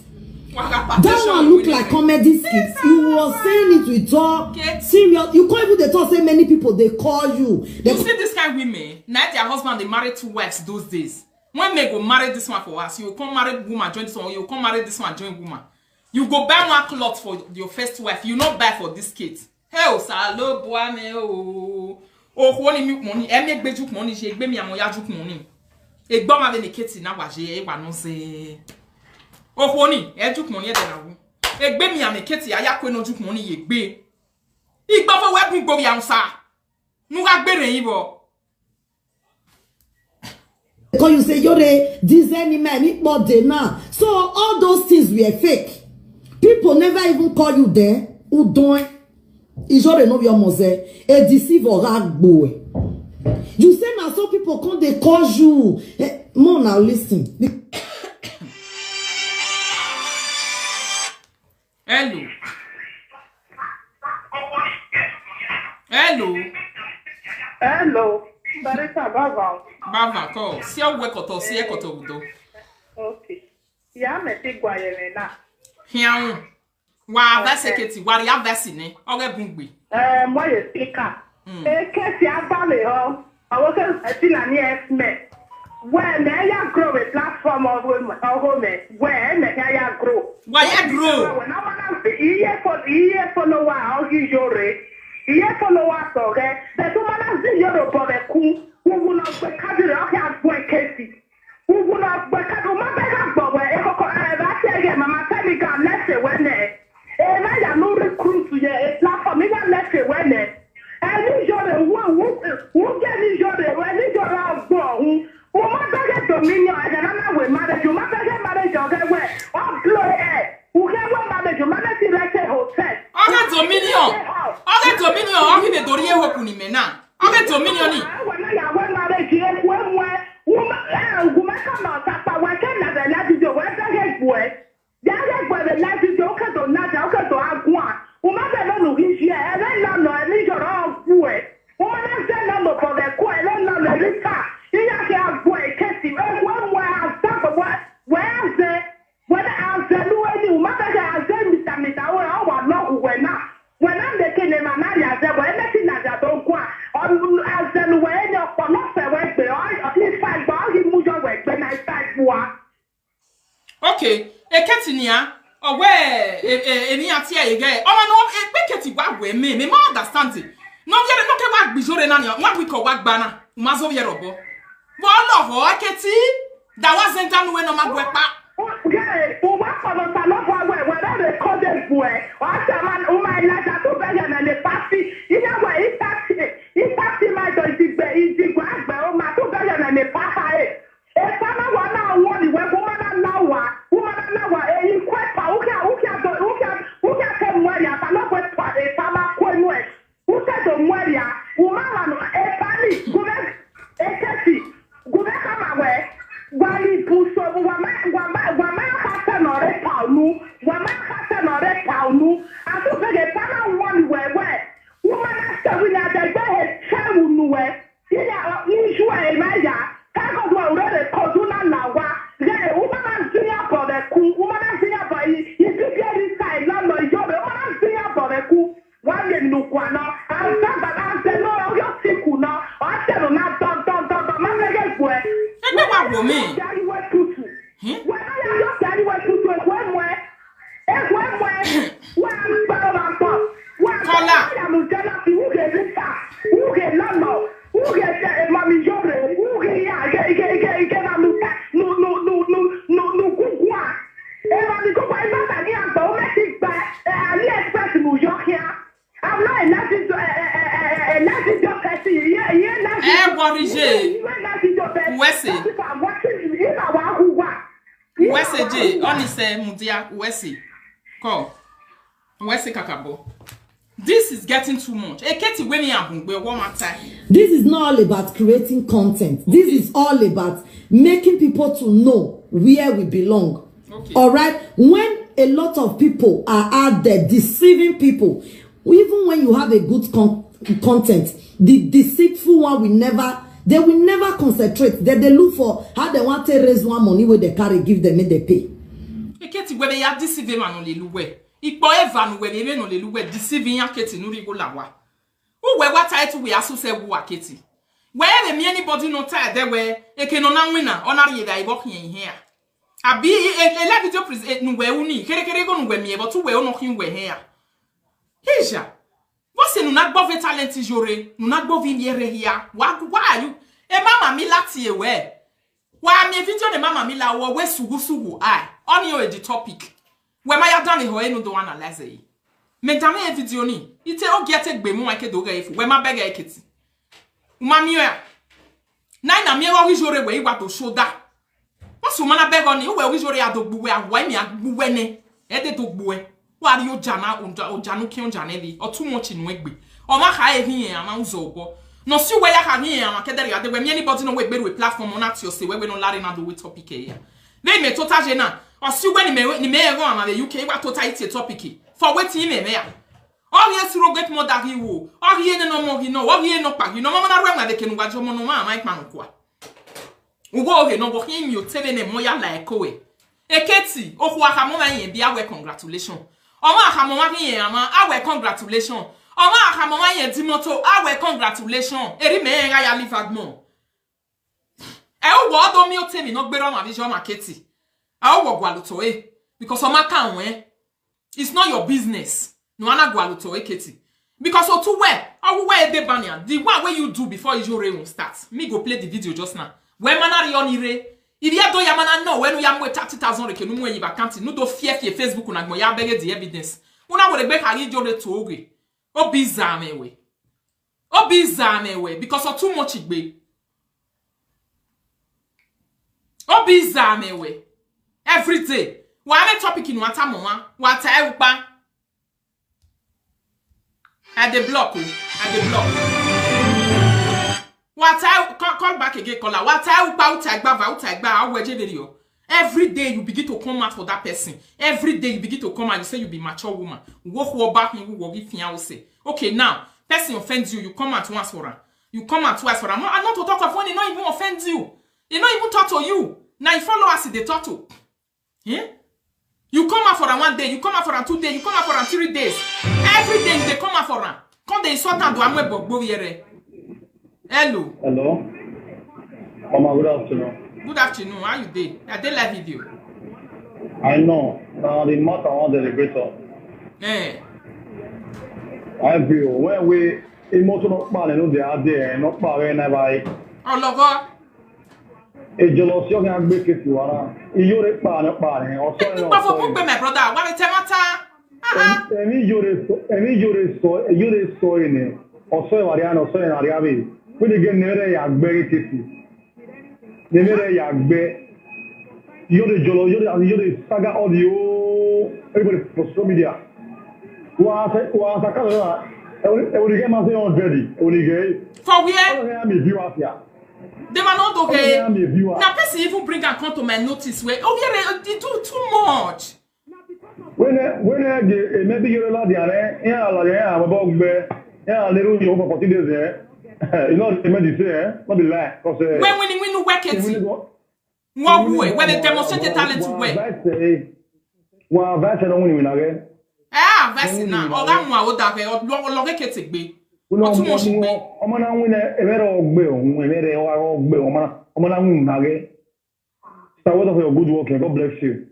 That one look like comedy skits. You were saying it with all serious. You can't even talk. Say many people they call you. You see this kind of women. Now their husband they married 2 wives those days. When they go marry this one for us, you come marry woman join this one. You come marry this one join woman. You go buy one cloth for your first wife. You not buy for this kid. Hey, salo boy me oh. Oh, who need money? I make bejuk money. She give me a moya juk money. E gba ma veni keti na waje e wa no se. Oh, who ni? E juk money e de na wu. E gbe mi ame keti aya kwe no juk money ye gbe. I gba fo we bun gbo ya nsa. Nu ga gbe re yin bo. Because you say, you're this any man, it more than now. So all those things were fake. People never even call you there. Who don't? Is your know your mose a deceiver rag boy. You say now some people come they call you. More now listen. Hello. Hello. Hello. Barita Bava. Bava ko si o we koto si e koto udo. Okay. Ya me ti gwaye na. Hian. Wa vaseketi wa ya vasi ni. O ge bungbe. Mo ye speaker. Ke ti abale ho. Awo ke ti na ni esme. When ya grow a platform of home, when ya grow. Why ya grow? When I want to iye follower o gi jore. Iye follower so ge. The two man zi yoro bo be ku. Who will not be cadre of your boy Casey? Who will not be cadre of my bag of boy? That's again, Mamma Telegram, let's say when there. And I am no recruit to your platform, even let's say when there. And you should who get in your when you are out born. Who must get dominion and another way manage you must get marriage or get away. Oh, blow air. Who get one manage you manage like a hotel. I got dominion. I got dominion. I'll give a Doria Hopuni Mena. I got dominion. Okay, e ketinia owe eni ati ayege o ma no e pe keti wa we me ma understand it no yere no ke wa gbijore na ni wa we ko wa gba na ma zo ye robo bo lo ho keti that wasn't done when no ma gbe pa okay o wa ko no ta no for we that dey call them boy o ta man o ma la ta to be na le party ina wa i party ma do ti gba agbe o ma to be na le pa ha e sama wa na won ni we ko ma na lawa e quite pa o ka ke mo ya ta no ko pa e sama ko nu e o ta do mo ya o ma wa no e pani go be e kati go be ka ma we wali pu so wa ma ka ta no re pa nu a to be ke pa na won we o ma na sta wi na da gbe he cha wu nu we ya ni ju e ma ya ka ko do re de ko du na lawa ge o ma na senior for the ku o ma na senior for you get this side no no yo o ma na senior for the ku wa ye nu kwa no and that but I no yo siku no o se no na don ma me ge ku e me wa wo me daddy we tutu when I yo daddy we tutu e when we wa ba ba to wa Kola ya mu jana fi u ge lisa u ge no u ge mami jore u ge ya ge na mu no kukua e ma mi ko pa ba ta ni an to me ti gba ali express mu yo kia I'm not a nazi job kasi ye nazi borije wese wese je oni se mudia wese ko wese kakabo. This is getting too much. Eketi weni abungbe one more time. This is not all about creating content. Okay. This is all about making people to know where we belong. Okay. All right? When a lot of people are out there deceiving people, even when you have a good content, the deceitful one will never concentrate. They look for how they want to raise one money where they carry, give them, make they pay. Eketi webe ya deceive man on le luwe. Ipo eva nu webe me no le luwe deceive ya keti nu rigo lawa. Who we what title we aso se wo aketi. Where me anybody no tie there where eke no na winner onari da ibok yen here. Abi la video present nu we uni kere go nu we me but we no hin we here. Hija. Você não na gbove talent jore, não na gbove yere here. Why you? E mama mi lati ewe. Wa mi video ne mama mi la wo we sugu ai. On you the topic. We ma ya dan ho enu do analyze yi. Me dame e video ni. Ite o get egbe mu ake do ga ifu. We ma bega ekiti. Uma mi ya. Nai na mi e wo jore we igba to shoda. Wasu mana bega ni we jore adogbu we awa mi agbu ne. E de to gbu e. Wa ri o jana ojanu ki o jana bi. O too much nu egbe. O ma ka e hin ya ma uzo obo. No si we ya ka hin ya ma kedere ya de we mi anybody no we gbe we platform on at your say we no lari na do we topic e ya. They me total jena. Or see when ni me go am the UK wa total it topic. For wetin me ya. Or here si roget mo da hiwo. Or here no mo hi no. Or here no pa hi no mama na rwa de kenu gbajo mo no ma Mike man kwa. Ugo he no bo hin mi o tebe ne mo ya la ekowe. Eketi okwu aka mo ma yen bia we congratulations. Omo aka mo ma yen ama awe congratulations. Omo aka mo ma yen dimoto awe congratulations. Eri me en ya live admo. E o wo do mi o temi no gbero ma vision marketing. I will go because o maka won it's not your business. No ana go aluto eketi. Because o too well, I will wear the banner. The one way you do before your rain start. Me go play the video just now. When manari onire, if you do yamana no when you am 30,000 reke no mu yi vacancy, no do fear Facebook na gbo ya bege the evidence. Una we be carry jore to ogre. O bizarre we. O bizarre we because o too much igbe. O bizarre we. Every day. Wa me topic in wata mama. Wata e upa. At the block. Wata call back again caller. Wata e upa utagba aweje video. Every day you begin to come out for that person. Every day you begin to come out. You say you be mature woman. Walk back and you walk if say. Okay, now person offends you. You come out once for her. You come out twice for her. I'm not to talk of when he not even offend you. He not even talk to you. Now you follow us in the talk to. Yeah? You come out for her 1 day, you come out for her 2 days, you come out for her 3 days. Every day they come out for her. Quand they sort out do amwe bogbo yere. Hello. Hello. Mama, good afternoon. Good afternoon. How you dey? I dey live video. I know. Now the matter on the elevator. I feel when we emotional man no dey out there, not power never. Ologo. Ejolo si o gan gbe kesi wara. Iyo re pa ni o so ni o. Pa fo gbe my brother. Wa me temata. Emi yore so ni. O so wari an o so na ri abi. We dey get nere ya gbe kesi. Nere ya gbe. Yore saga audio. Everybody for social media. Wa sa ka lo. E we get ma say 100. E we get. For where? I am view afia. They were not okay. Now, person even bring a come to my notice where they do too much. When maybe you're not there, I'm about be, little you for 40 days there. You know, the medicine, not be lie. When you work it, when they demonstrate talent to work. Well, that's an only win again. Ah, that's now. All that one would have a long it be. No, Omana win a very old bill, very old bill, Omana win again. Start with your good work, God bless you.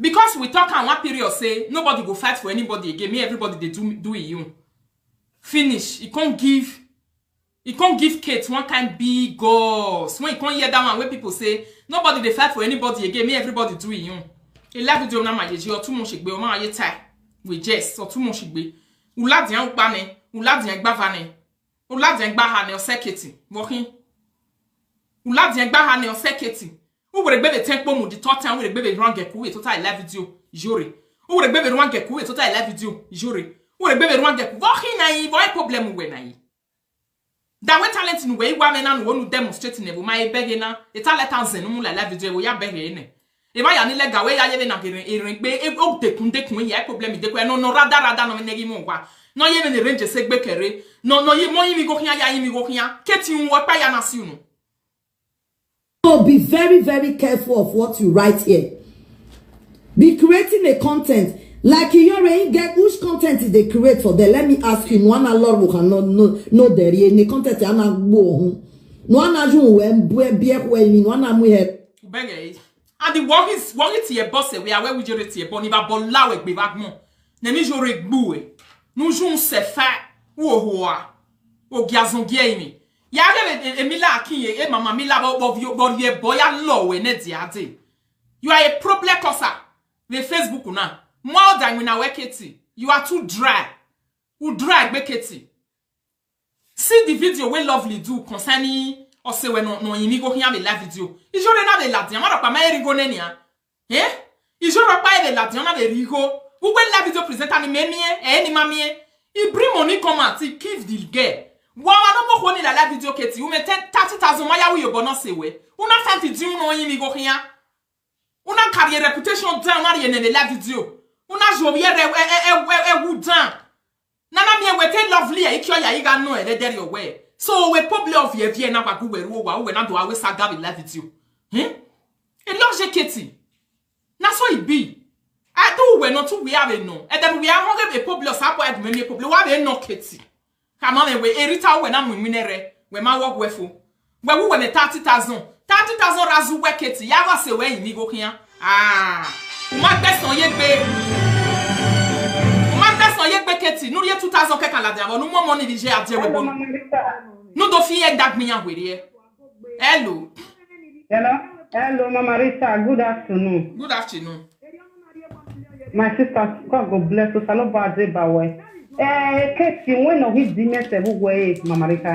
Because we talk on one period say nobody go fight for anybody again. Me everybody they do it you. Finish. He can't give Kate one kind big goals. When you can't hear that one where people say nobody they fight for anybody again. Me everybody do it you. Il a video na mayeji o too much gbe o ma aye tai we just o too much gbe u la dian pa ne u la dian gba va ne u la dian gba ha ne o seketi wokin u la dian gba ha ne o seketi u wore gbe be tempo mu di totan wore gbe be run geku we total live video jore u wore gbe be run geku we total live video jore u wore gbe be run geku wokin na yi boy problem we na yi da we talent nu we wa me na no wonu demonstrate ne bo my bege na e talent anzen mu la live video we ya bege ne. E ma ya ni lega we ya ye na erin pe e o dekun ya problem de ko no rada no negi mo kwa no ye me range se gbe kere no ye mo yi mi go kian ya yi mi go kian keti un wo pa ya na si unu So be very, very careful of what you write here. Be creating a content. Like you already get which content is they create for them. Let me ask you, one a lot who cannot know there the content ana go. No one ju when be when one am we and the work is to your boss we are where we jere tie bon iba bola we gbe bagmo. Na mi jore gbu e. Nou joun se fa wo hoa. O giazon gie ya ge Emila akinye e mama Mila bo vie boya lo we ne di ade. You are a problem causer. The Facebook na. More than when I work it. You are too dry. You dry beketi. See the video where Lovely do concerning or say when no yini go here the live video. Is your na the ladian ma pa ma erigo nenia. Eh? Is your pa the ladian na the rigo. Who when live video presenter ni memie e ni mamie. He bring money come out, he give the girl. Wama no mo ni la live video keti. You me 30,000 maya we yo bono se we. Una fan video no yini go here. Una carrière reputation down na the live video. Una jobiere wudan. Nana mi wete Lovely e kyo ya iga no e there your way. So we probably of ye na kwa we ru wa we na do we saga we live video. E loje keti. Na so it be. I do we not to we have no. And then we are hungry a public sapo e me public wa be no keti. Come on we erita we na munere we ma work we fo. We wo we 30,000. 30,000 razu we keti. Ya wa se we yin go kian. Ah. Uma person ye gbe. Keti, nous y a 2000 kek la diavo, nous mon money DJ a dire we bon. Nous do fi ek dak miyan were. Hello. Hello, Mama Rita. Good afternoon. Good afternoon. My sister, God go bless you. Salo baze bawe. Keti, when we di me se bu we Mama Rita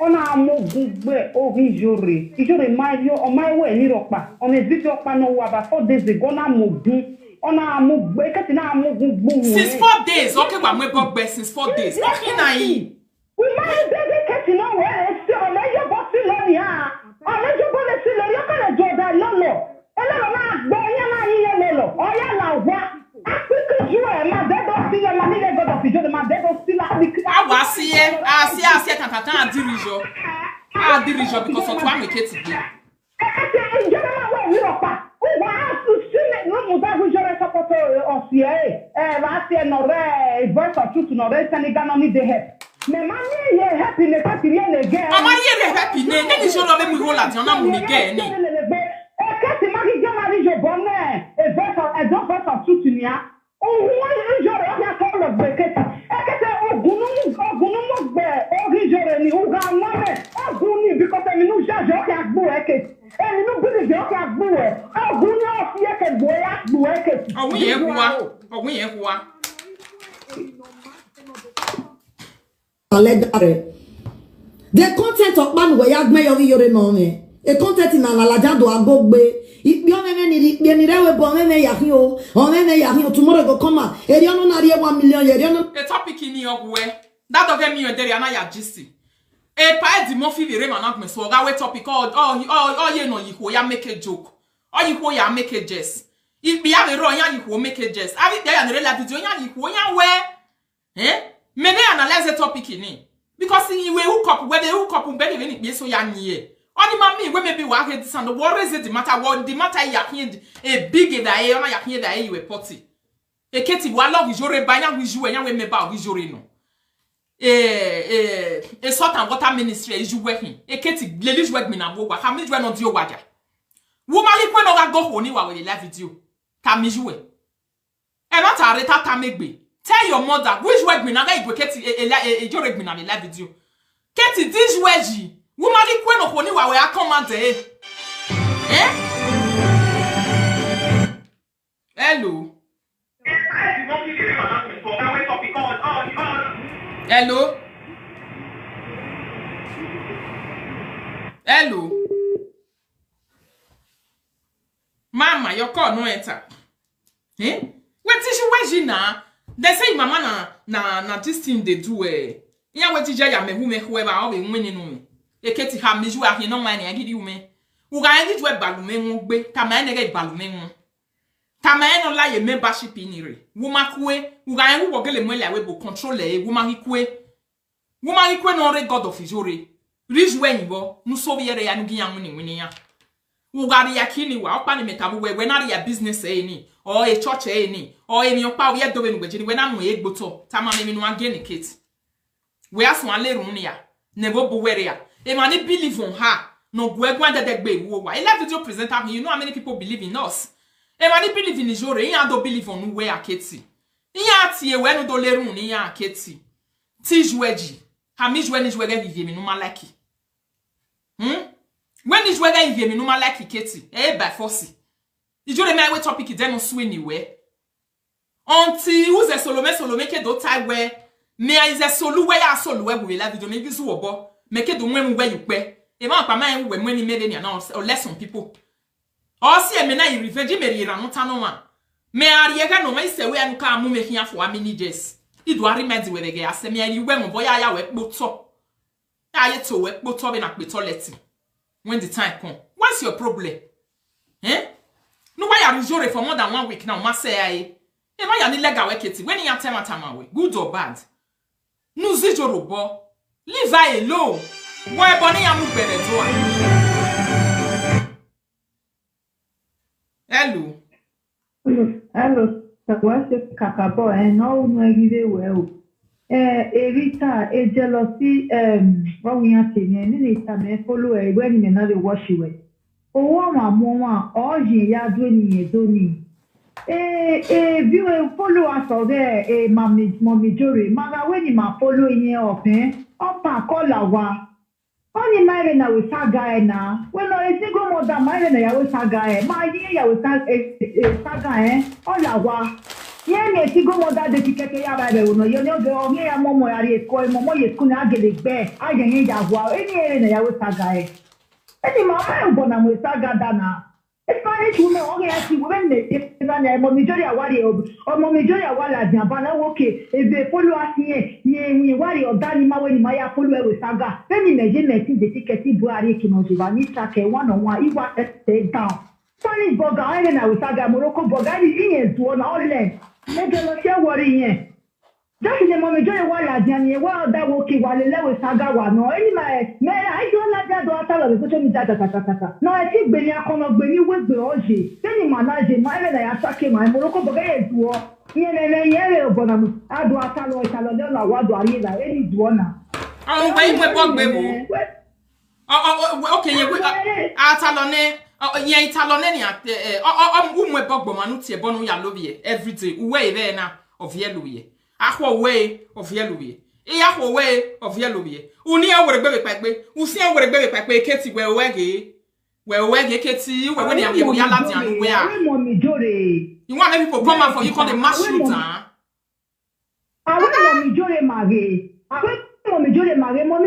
Ona mo gugbe o ijore. Ijore mario o my way ni ropa. On a video pa no wa ba 4 days ago na mo gun. Ona mo gbe keti na mo gun. Since 4 days, okay, wa mo bogbe since 4 days. Okay na yi. We might baby keti no we se o le yo bo si lo ni ha. O le jo bo le si lo yo ka le jo da lolo. Ele lo na gbe yan na yi ye lolo. O ya la wa. Africa ju e ma de do si ye ma ni le go do fi jo ma de do si la bi. Awa si ye, asi tantatan a dirijo. A dirijo because o twa me keti bi. Je ma we ni ropa. Voice of truth no re Senegal no need the help. Me mani ye happy ne ka tiri ne ge. Amani ye happy ne ni joro le mi rola ti ona mu ni ge ni. E ka ti magi je mari jo bonne. E voice of truth ni a. O wo joro ya ko lo gbe keti. E ka te ogunu mo gbe o ri joro ni o ga mo me. Ogunu because me nu jaje o ka gbo e keti. E ni nu bi je o ka gbo e. Ogunu o fi e ke gbo ya gbo e keti. Ogun ye huwa. The content of man we yagme yore no me. The content in analaja do agogbe. Ikbi onene ni ikbi ni rewe bo onene yahin o. Onene yahin o tomorrow go come out. Eri ono na rie 1 million eri ono. The topic ni ogwe. That of me o dere ana ya gist. E pa di mo fi vere man me so ga we topic all ye no yiho ya make a joke. All yiho ya make a jest. Ikbi ya vero yan yiho make a jest. Abi there na la video yan yiho yan we. Me dey analyze the topic ni. Because in we hook up where they hook up be even be so yan ye. Only mami we maybe wa head sound what is it the matter what the matter ya hin a big da e ona ya hin da e we party. E keti wa love jore ba yan we joue yan we me ba we jore no. E sort and water ministry is you working. E keti leli work me na wo wa ha me joue no di o waja. Wo mali kwe no ga go ho ni wa we live video. Ta mi joue. E ma ta reta ta megbe. Tell your mother which work me na ga igwe keti e jore me na me live video. Keti this weji. Wo mali kwe no ho ni wa we akomande Hello. Hello. Hello. Mama, your call no enter. What is you na? They say mama na this thing they do Ya what is ya me whoever all be winning no. E keti ha me ju ahin no man e gidi ume. U ga ngi ju e balume won gbe, ta ma ne ga balume won. Ta ma no la ye membership ni re. Wo ma kwe, u ga ngi wo gele mo la we bo control e wo ma kwe. Wo ma kwe no re god of ijore. Rich when you go, no so yere ya ngi yan ni wini ya. Ugari yakini wa okpa ni metabu we na ya business ni or a church ni or emi okpa we do we ngbeji we na mo egboto tama me no age ni kit we aso ale run ya nebo bo were ya e ma ni believe on her no gwegwa de gbe wo wa ele video presenter you know how many people believe in us e ma ni believe in jore ya do believe on we aketi ya tie we no do le run ni ya aketi ti jueji ha mi jwe ni jwe vivie mi no malaki when is whether if you no like Katie, by force. Did you remember what topic then on swing anywhere? Until who's a Solomon ke do tie where me is a solo where I solo where we love you don't even so about make it the women where you pay. A man by mine when he made any announce or less on people. Or see a mena revenge me not one. Me are yega no me say we and come make here for a mini days. It do remedy where they get as me and you when boy I work boto. I to work boto in a toilet. When the time come, what's your problem? Eh? No, why are you sure for more than 1 week now? Must say, I. Why are you legal work it? When you are time away, good or bad? No, zijo robo. Leave her alone. Why, Bonnie, I'm better to Hello. What's your kakabo? And no, no, give well. Erita, a jealousy, what we are saying, and any time follow a wedding another wash away. Oh, mama, all ye are doing ye, don't view follow us all there, a mommy jury, mother, when you are following ye off, Opa, call our only marina with Saga now. Well, I single mother marina with Saga, my dear, with Saga, all our. Yene tigo moda de tikete ya ba be wono yo no go me ya momo ya re ko momo ye ku na agele gbe ayen ya wa eni ere na ya we saga e eni mama e bona mo saga dana e fani tu me o ya ti we ne e na mo mi jori awari o mo mi jori awala di aba na woke e be follow asiye ye wari o dani ma we ni ma ya follow e we saga eni meje me ti de tikete buari ki no jiba ni sake one on one iwa stay down Spanish burger ene na we saga Morocco burger ni yen tu na all land Megalosia worry yen. Just in the moment, Joy Walla, Janny, well, that will keep while the level Sagawa. No, any my I don't like that daughter of the social media. No, I think Benia come up when you will be Oji. Then you manage my and I attack him, my Morocco Bagay war. Yellow Bonam, I do a talo, Salona, what do I need? Any duana. Oh, wait, we're okay, Atalone. Yeah, Italone umwe bogbo manuti ebonu ya lobie every day. Uwe there na of yeluye. Akwa way of yeluye. Akwa way of yeluye. Uni aweregbe pekpe. Usi aweregbe pekpe keti we wege keti we when you ya latian we are. You want people come out for you call the mass shooter. I want me jore mage. Mommy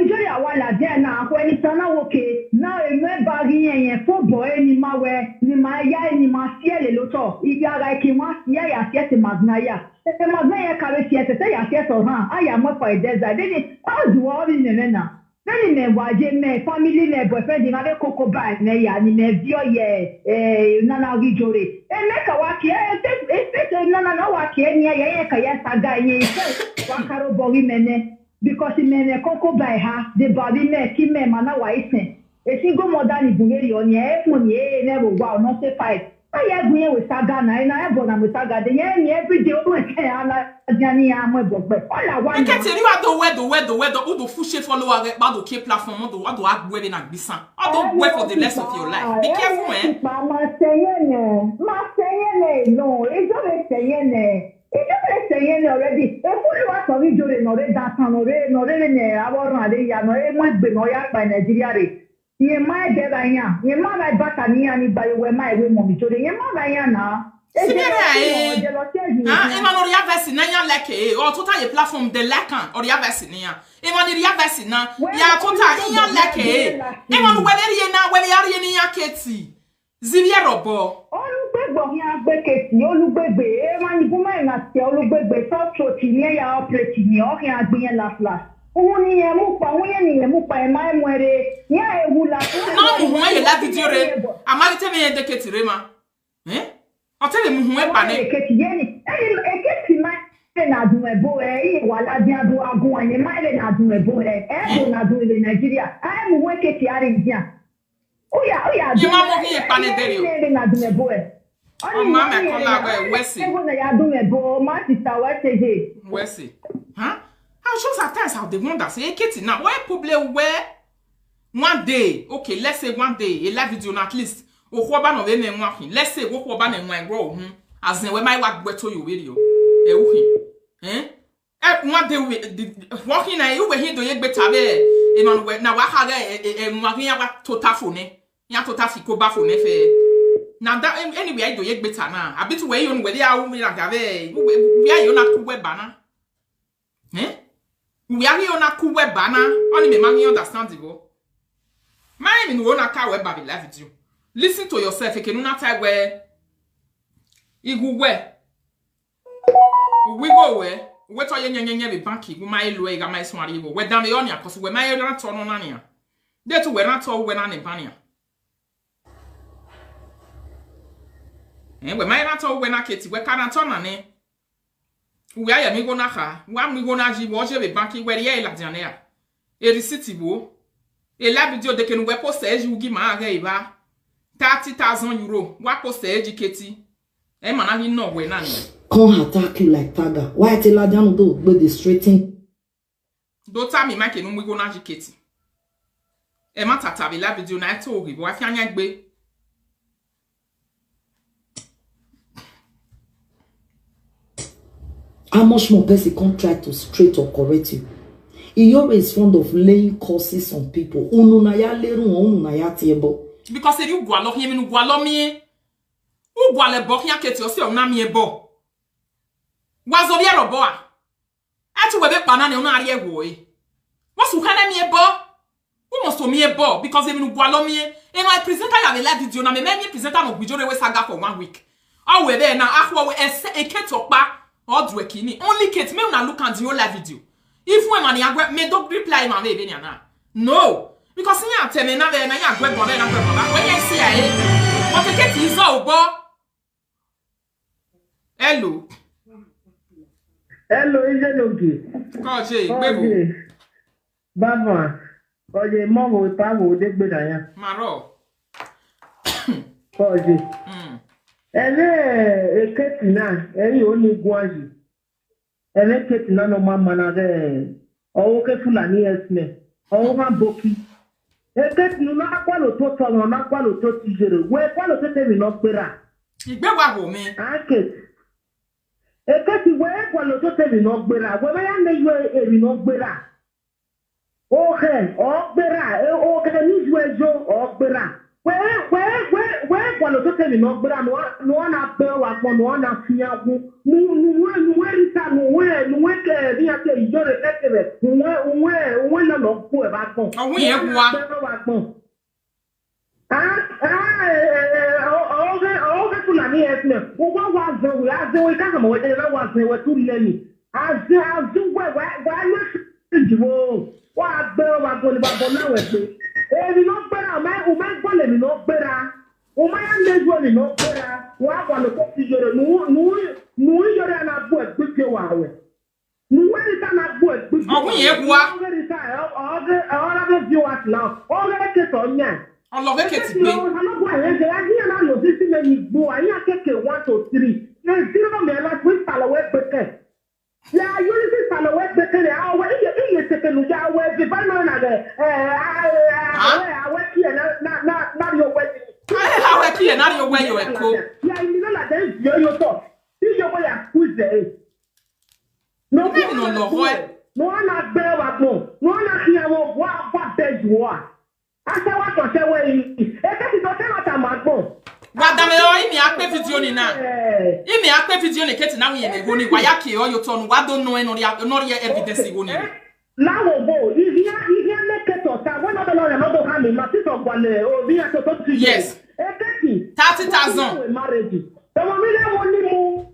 Jory, awala there now. When it's an okay, now a man bagging and for boy, ni mawe, ni maya, ni masiele loto. If you are like him, ya yes, Magnaya. The Magnaya carry yes, yes, or huh? I am up for a desert. Then it was worrying in Nena. Then in a wajeme, family, boyfriend, in other cocoa bag, Naya, in a view, Nana Jory. And make a walk here, especially Nana walk here, near Kayasa guy, Wakaro Borimene. Because he may cocoa by her, the body may keep me mana white. A single modern Bulgari on your money, never wow, not say fight. I have me with Saga, and I have one with Saga, the end every day, Jani, I'm a book. But all I want I can't tell you the weather, all the full shape follow about the K platform, what do I wear in a Bissan. I don't wait for the rest of your life. Be careful, man. Mama saying, no, it's not saying. It's just saying already. If you want to read it, no, that's not already. I want to know. It must be no yard by Nigeria. You might get a yan. You might like Batania and by where my woman is doing. You might now. Emma no riavesi na ya leke o tota ye platform de lekan o riavesi ni ya Emma ni riavesi na ya tota ya leke Emma no wele ye na wele ya ni ya keti zivie robo Olùgbègbè yan gbeketi olùgbègbè e ma ni buma na ti olùgbègbè so ti ni ya operate ni o yan agbiyan last ohun ni ye mu pa ohun ye ni ye mu pa e ma e mwere ya ewu la no mo ye la video re amalite me ye deketi re ma Otele muhu e pa ne eketi yeni eketi ma na dun ebo wa la dia do agun ene ma le na dun ebo bo na dun le Nigeria ai mu eketi are dia Oya. Ye ma mo hi e pa ne dere o. Na do me boy. O ma me kola we wesi. Ego na ya do me bo, ma sister we say. Wesi. Huh? How shows at times how they wonder say Katie now why problem where one day, okay, let's say one day, a live video at least. O kwa ba no we me nwa hin. Let's say wo kwa ba na nwa grow hu. As in we my work beto you video. E wo hin. One day we walking na you we hin do ye gbeta be e man we na wa ha ga nwa hin ya wa total phone. Ya total fi ko ba phone fe. Now that anyway I do ye gbeta na. Abi to we you we dia wo mi la ga be. We are you na ku we ba na. We are you na ku we ba na. Only me man you understand it go. My in wona ka we ba be live video. Listen to yourself. You cannot type where you go where we go where we to yenyenye be banki we my lo e ga my swari go we dan me on ya cause we my na to no na ne dey to we na to we na ne bania we my na to we na keti we ka na to na ne we aya mi go na ha wa mi go na ji wo je be banki we ye la diane ya e receipt bo e la video de que nous we poste e ju gi ma ga iba 30,000 euro. What post educate? Man, I know where none. Can't attack you like Taga. Why tell her down do but the straighten? Don't tell me, Mike, no, we go educate. Emma Tata, we love you. I told you, why can't you be? How much more person can't try to straight or correct you? He always fond of laying curses on people. Ununaya leru, ununaya tiebo. Because if you go along him in Gualomi, who go le bokia get yourself na mi ebo. Was of your boy. Atu webe banana on arie woe. What's who can me ebo? Who must to me ebo? Because if you go along me, and I present I have a live video na me many presenter of video we saga for 1 week. Oh we there now akwa we a ket okpa or dwekini. Only ket me una look at the whole live video. If we man ya me don't reply man we na. No. Because you tell me now that you are going to when you see what the cat is over. Hello. Hello, is it okay? Okay, Baba. Oye, mom will power with the better. Maro. Oye. And a cat now, and only guaji. And a cat none of my manner. Oh, okay, Fulani, yes, me. Oh, my bookie. Eket nu na kwa lo to to na kwa lo to tijere we kwa lo tete mi no pera igbe wa go mi aket eket we kwa lo tete mi no pera we ba ya ne yo e mi no pera o pera o ke ni ju ejo o pera we kwa lo tete mi no pera no na pe wa po no na fian ku nu rita nu ke bi ate ijore tekere we na no ku e ba kon o we ye kwa Fulani esme o wa zo we ka mo we na wa zo we tu leni azu we yo jiwo wa gbe wa go ni ba bo na we pe e mi no gbera o ma gbo le mi no gbera o ma ya leju ni no gbera wa wa lo ko ti yore nu yore na gbo e gbe wa we nu we ta na gbo e gbe o we ye kwa o ra be viewers now o re ke to nya Allah we ke ti gbe no sisi me ni gbo ayin akeke 1 to 3 na zero me la we sala we peke ya you see sala we peke le awe iye teke lu ya we bi ba na de awe ki na yo we awe ki na yo we yo eko ya ni na de yo to si yo we ya kuze no no na gbe wa mo no na ki awo wa ba de ju wa asa wa to se we e ke ti do te ma ta ma gbon Wadame o imi akpe video ni na. Imi akpe video ni keti na we me go ni wa ya ke o yo to no wa don't know no ya evidence go ni. Lawo bo ivia le keto ta we no do no do ha mi ma ti so gwale o bi ato to ti. Yes. E keti 30,000 marriage. So mo mi le won ni mu.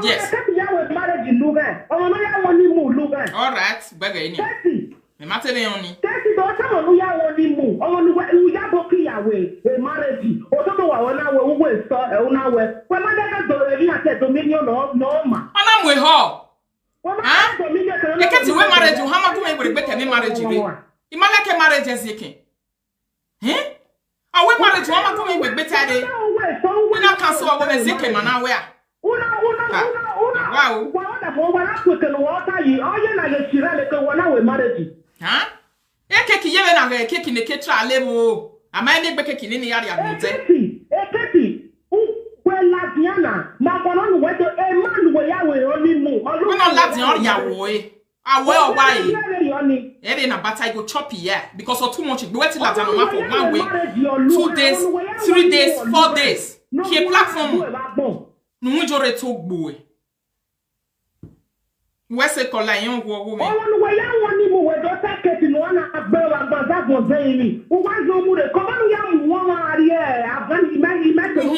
Yes. Keti ya we marriage lu ga. O mo ya won ni mu lu ga. All right, bega ni. Keti. Me mate be on ni. Keti do ta mo ya won ni mu. O mo nu ya bo ki ya we e marriage. O to wa wona we we so e una we. We ma da do e ni ate dominion no ma. Ana mwe ho. Ah? Eketi we marriage o ha ma ku me gbere gbete me marriage re. Imala ke marriage ezeke. we marriage woman come we betade. We na cancel our we zeke mana we a. Una. Wow. Wana kweke no water yi. Oye na ye shira le ke wana we marriage. Ha? E keki yewe na keki ne ketra alemo. Ama ne gbe keki ni yari agunte. Eketi. We la Diana. Ma kono no we to e man we ya we oni mu. We no la Diana ya wo e. Awe o wa e. Ere na bata go choppy yeah because of too much. Be wait la Diana ma for 1 week. 2 days, 3 days, 4 days. Ki platform. Nu jore to gbo e. We se kola yon wo me. Onu we ya woni mu we do take no na agbe wa gbaza go zeyin ni. O wa zo mu re ko ba nu ya mu won wa ari e avan ime to mu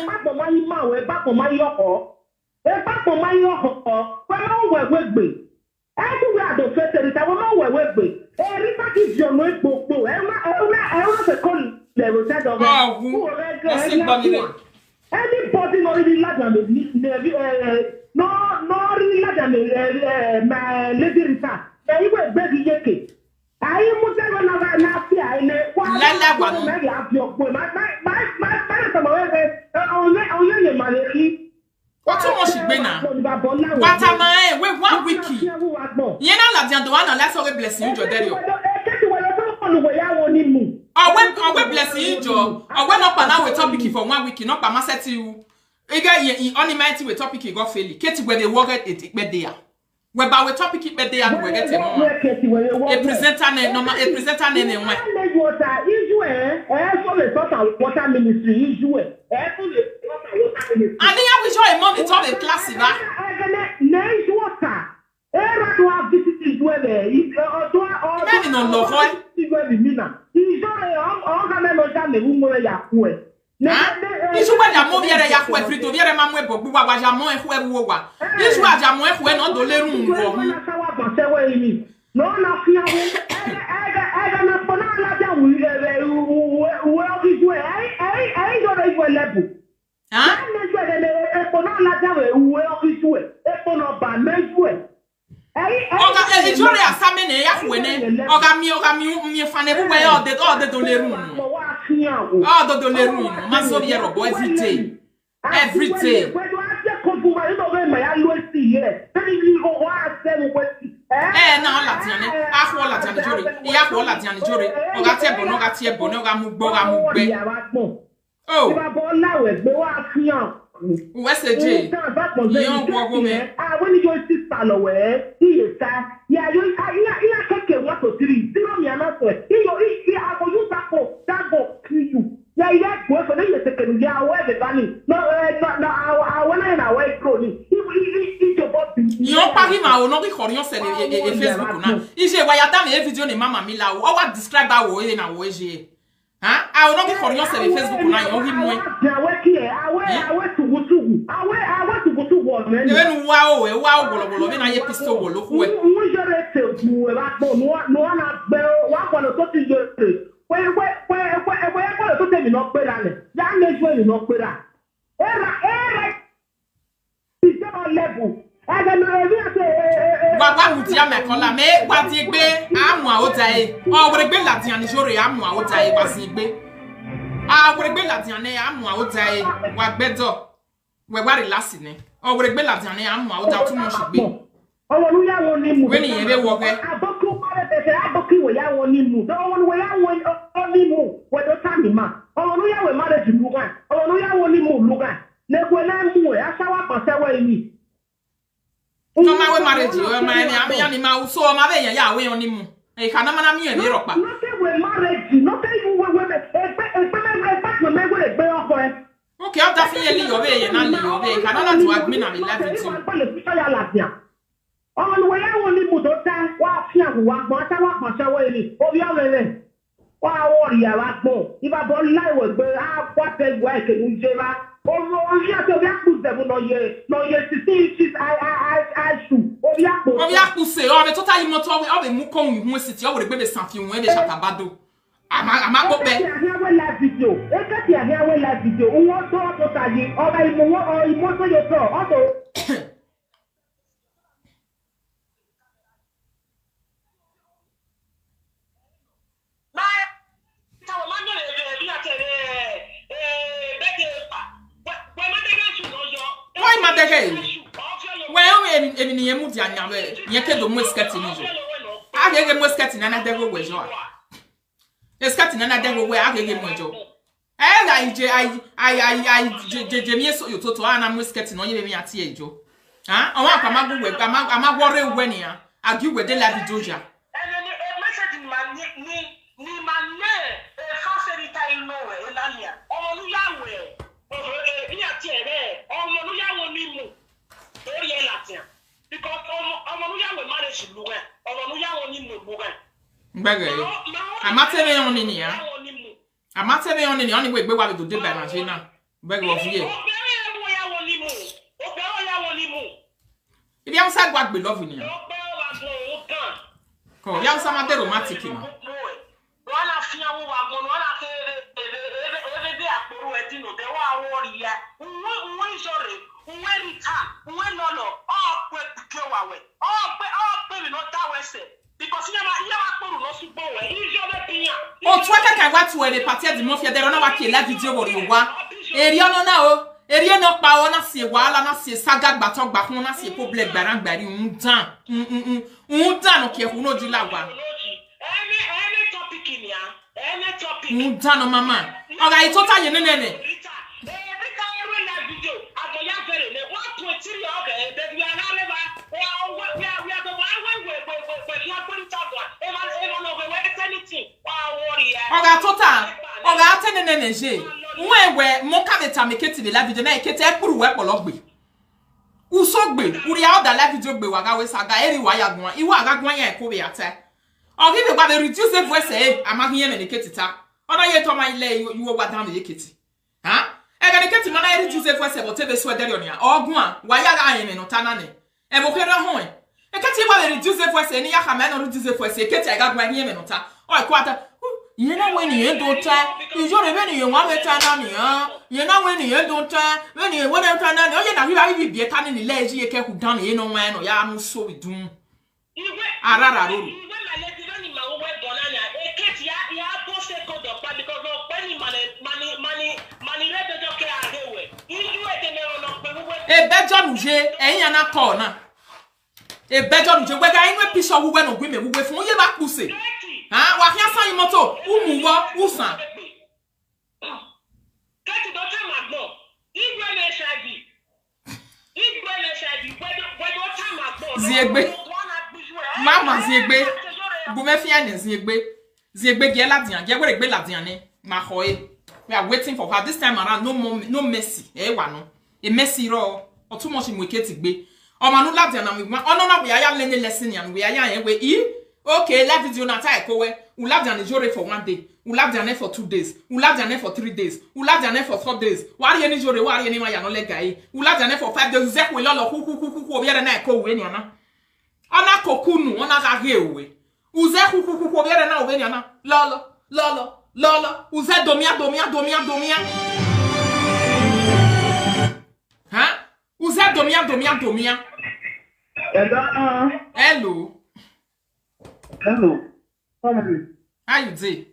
pa po ma yi ma we pa po ma yoko. E pa po ma yoko. We ma we gbe. Everywhere do fete ta we ma we gbe. E ri pa ki jo no epopo. E ma se kon le ro ta do. Anybody no really like no really like my lady Rita. You were begging yeke. I am never na fear in a one. What too much be now? What am I? We 1 week. Yena la diando wana let's all bless you, Joderio. We blessing you, Joe. We not now we topic for 1 week, not by my set you. Ega ye only mighty we topic go fail. Keti where they work it be there. We by we topic it be there we get him. A presenter name normal a presenter name when. Water Israel, so the total water ministry Israel. And then we show a money to the class ba. Nice water. Era to have visited where there is Many no love boy. Isu wa jamo biere ya kwa frito biere mamwe bobu wa jamo ehwe buwa. Isu wa jamo ehwe no do leru nwo. No na fia wo. Ega na pona la ja wi we obiwe. Ai do re we lebu. Ha? Na je le pona la ja we obiwe. E pona ba mewe. Oga ejore asame ne ya fwene. Oga mi fane bu we all the do leru nwo. Oh, the Doleru, Maso Yerobo every day. Every day. Now Latiane, Aqua Latian Jury, Yaqua Latian Jury, Ogatebo, Nogatiebo, Nogamu, oh, where's the J? Young woman. When you go to Salaway, he is that. Yeah, you can't what to three. Zero, you're not there. I will use that go kill you. Yeah, boy, for the second, yeah, where the bunny. No, I want to away crony. Yon pa him a no record yon se Facebook na. Ije wa ya dame e video ni mama mi la o wa describe a wo e na wo je. Ha? A no record yon se Facebook na yon ri mo. I went to Wutugu. I went to Wutugu. Even wow bolo na ye pistol wo lo ku e. Wo jere te ku e ba po no na gbe wa ko lo to ti jere. We ko to te mi no pe ra le. Ya me jo mi no pe ra. Era ti do level. Baba mutia mekola me gwati gbe amu awotai o wore gbe latian jore amu awotai gwasi gbe a wore gbe latian amu awotai wa gbedo we wa relax ni o wore gbe latian amu awotai too much gbe Owonu ya won ni mu we ni ere wo ge aboku pare te aboku we ya won ni mu do won we ya won ni mu we do tami ma owonu ya we marriage mu gan owonu ya won ni mu lu gan le ko na mu ya sawa kan sewe ni no ma we marriage o ma ni am ya ni ma so ma be yan ya we oni mu e ka na ma na mi e ni ropa no say we marriage no say you we be oko e okay after fin ye li yo be ye na li yo be ka na to admin am 11 on we ya woni mu do ta wa fi an wa gbon ta wa kan sewe ni o bi o lele wa wo ri wa gbon iba bo lai we gbe a kwa te gwa e ke nu je ba orí àti orí àkùsẹ̀ no ye 16 inches I shoe orí àkùsẹ̀ o be total motor o be mu kon hu city o we gbe be san fi hu e be shatabado ama go be we live video e ka ti ahia we live video won to taji o ba imo wo o imo to yo to o to Hey. Well, even you move your name. You can't do more sketching. I get more sketching and I devil with you. The sketching and I devil where I get more job. I so you to and I'm sketching on you at Joe. Huh? I want I'm a worry when you argue with the lady Georgia. I'm not telling you on in here. I'm not telling you on in the only way we want to do by Magina. Beg of you. If you have what we love in you. Come, you have some other romantic. Oh, twaka can what to the party de mafia de rona wa ki la video wo wa. Eri ono na o. Eri no pa o na se wala na se saga gbato gba kun na se problem gbaran gbari un dan no ke hu no di la wa. Any topic in ya. Any topic. Un dan no mama. Oga I total ye nene. Oga total. Oga atene neneje. Wewe moka beta meketi de la video na ekete epuru we pologbe. Usogbe, uri a da la video gbe waga we saga eri wa ya gwan. Iwa aga gwan ya ko be ate. Ogi be gba be reduce the voice amahiye me neketi ta. Oda ye to ma ile you wa down the eketi. Ha? E ga neketi mana reduce the voice but be so dere onia. Ogun a wa ya ga yen no tanane. E mo kere ho e. Eketi gba be reduce the voice ni ya ka me no reduce the voice eketi aga gwan hiye me no ta. O ko ata you know when you don't try, you don't even you want to turn on you know when you don't try, when you want to turn on you know you be a turning the legs you can't down, you know when or ya so we do. Arara. A better muje, and a corner. A better muje, whether I know piece of women or women who were from you back pussy. Ah, wa hia san imoto, umuwo, usan. Kati do ta magbo. Igwe na shadi. Wedo ta magbo. Ziegbe. Mama ziegbe. Bu me fia ne ziegbe. Ziegbe ge ladian, ge were gbe ladian ni. Ma hoye. We are waiting for her this time around. No mercy. Wa no. E mercy ro. O too much mweketi gbe. O manu ladian na we. Ono na we aya learning lesson yan. We aya yen we okay, la video na ta ekowe. We love the jore for 1 day. We love the for 2 days. We love the for 3 days. We love the for 4 days. Why any jore? Why any ma ya no lega yi? We love the for 5 days. Zek we lolo hu obi na ekowe ni ana. Ana kokunu, ona ga hewe. Uze hu obi na obi ni ana. Lolo. Uze domia. Ha? Uze domia. Hello. How you do?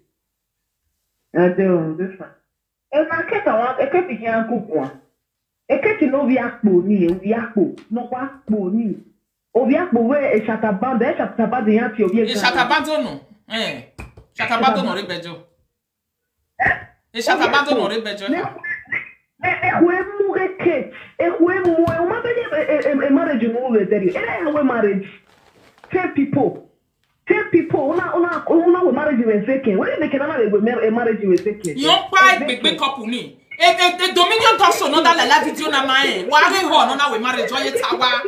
I do this one. And I kept the young cook one. A kitchen no viapo ni, viapo, no wapo ni. O viapo where a shataband, a shataband the answer of your shatabando no. Shatabando no rebejo. A shatabando no rebejo. A marriage in all the marriage. 10 people. 10 people, una marriage with second. When they can a marriage with second. You don't buy big couple ni. The Dominion talk so no that la video na mai. Why they ho no na we marriage o ye tawa.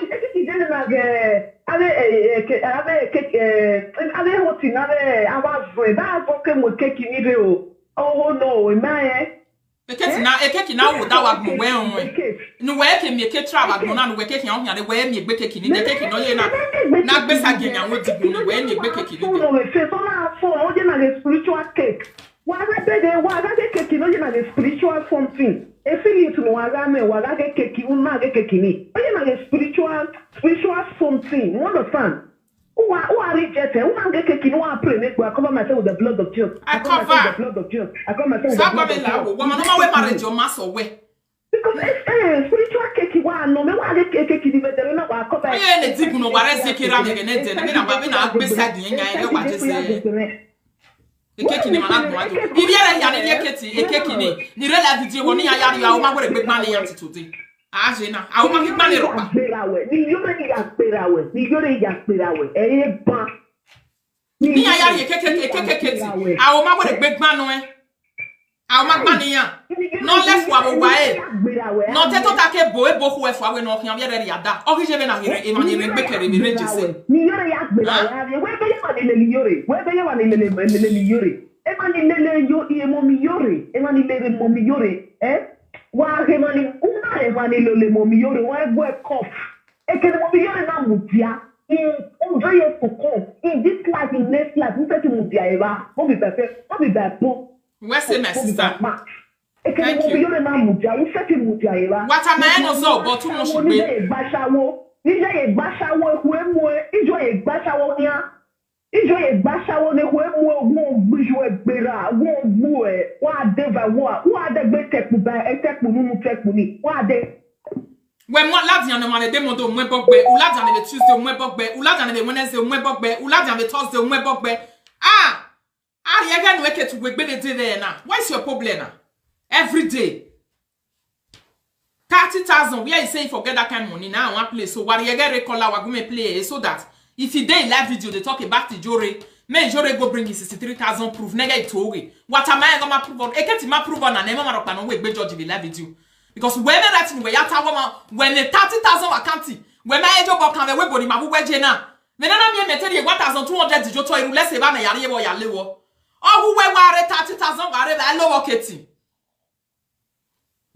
Ale hoti na le awa fre. That okay mo cake ni re o. Oh no, we mai. Ekeki na wo da wa gbo we on. No we ke mi ke tra wa gbo na no we ke kan hia we mi gbe keki ni de keki no ye na gbesa genya wo di no we mi gbe keki ni. No we say so na so o je na the spiritual cake. Wa ga be de wa ga keki no je na the spiritual something. E feel it no wa ga me wa ga keki una ga keki ni. O je na the spiritual something. You understand? Who are rejected? Who man get keki no one pray make I cover myself with the blood of Jesus. I cover the blood of Jesus. I cover myself with the blood of Jesus. Woman, no we marriage your mass away. Because spiritual cake one no me wa cake di vetere na wa ko ba. Oye ne digu no ware sekira me ne de me na ba me na gbesa di nya ere wa je se. Ekeki ni mana gbo ajo. Ibi ara ya ne eketi ekeki ni rela video woni ya ya ya o ma wore gbegba ne ya tituti. Aje na, a o ma gbegba ne ropa. Ni yore ya sperawe, ni yore ya sperawe. E ba. Ni ya ya ekeki. A o ma wore gbegba no e. A o ma gba ne ya. No lefu abo wa e. No te to take bo e bo ku efu awe no kian ye ya da. O ki je be na here e ma ni gbekere be reje se. Ni yore ya sperawe. We be ya ni le yore. We be ya ni le yore. E ma ni le yo e mo mi yore. E ma ni le mo mi yore. Wa he ma ni una e ma ni le mo mi yore. Wa go e cough. E ke mo mi yore na mutia. Enjoy your cough. In this life, in next life, we say to mutia eba. Mo be perfect. Mo be bad. Where's the my sister? Thank you. What a man or so, but too much. When what lads on the money, they want to win bugbe, who lads on the Tuesday, win bugbe, who lads on the Wednesday, win bugbe, who lads on the Thursday, win bugbe. Ah! You can work it to work there now. What's your problem now? Every day. 30,000. We are saying forget that kind of money now. One place. So what you get recall our go play so that if you day live video they talk about the jury, may jury go bring 63,000 proof. Nega it to what am I gonna prove on? I can't ma prove on and never man no way be judge the live video. Because when that thing where you when the 30,000 account when my job can the way body ma who we na. Me na me meteri 1,200 dijo to iru lese ba na yare wo ya lewo. Oh, who were 30,000 are lower kitty.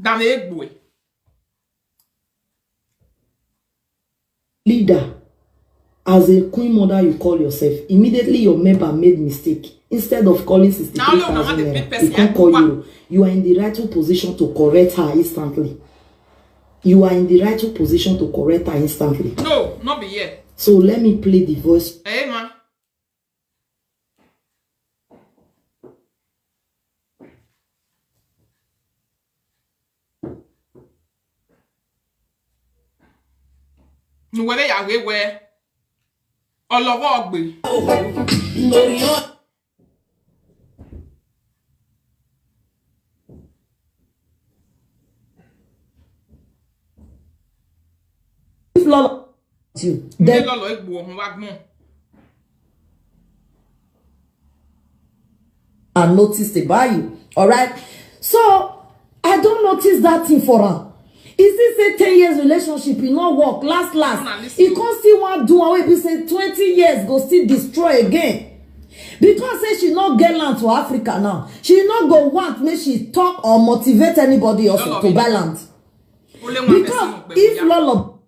Damn it, boy. Leader, as a queen mother, you call yourself. Immediately, your member made mistake. Instead of calling 63,000 naira, he can't call you. You are in the rightful position to correct her instantly. You are in the rightful position to correct her instantly. No, not be here. So let me play the voice. Hey, man. Nous voyons Yahweh where Olowo Ogbe. If Lolo you then Lolo Egbo on Wagmon. And notice the value. Alright. So I don't notice that thing for her. Is this a 10 years relationship? It not work. Last. He can't see what do away. He say 20 years go still destroy again. Because say she not get land to Africa now. She not go want make she talk or motivate anybody else to buy land. Because if Lolo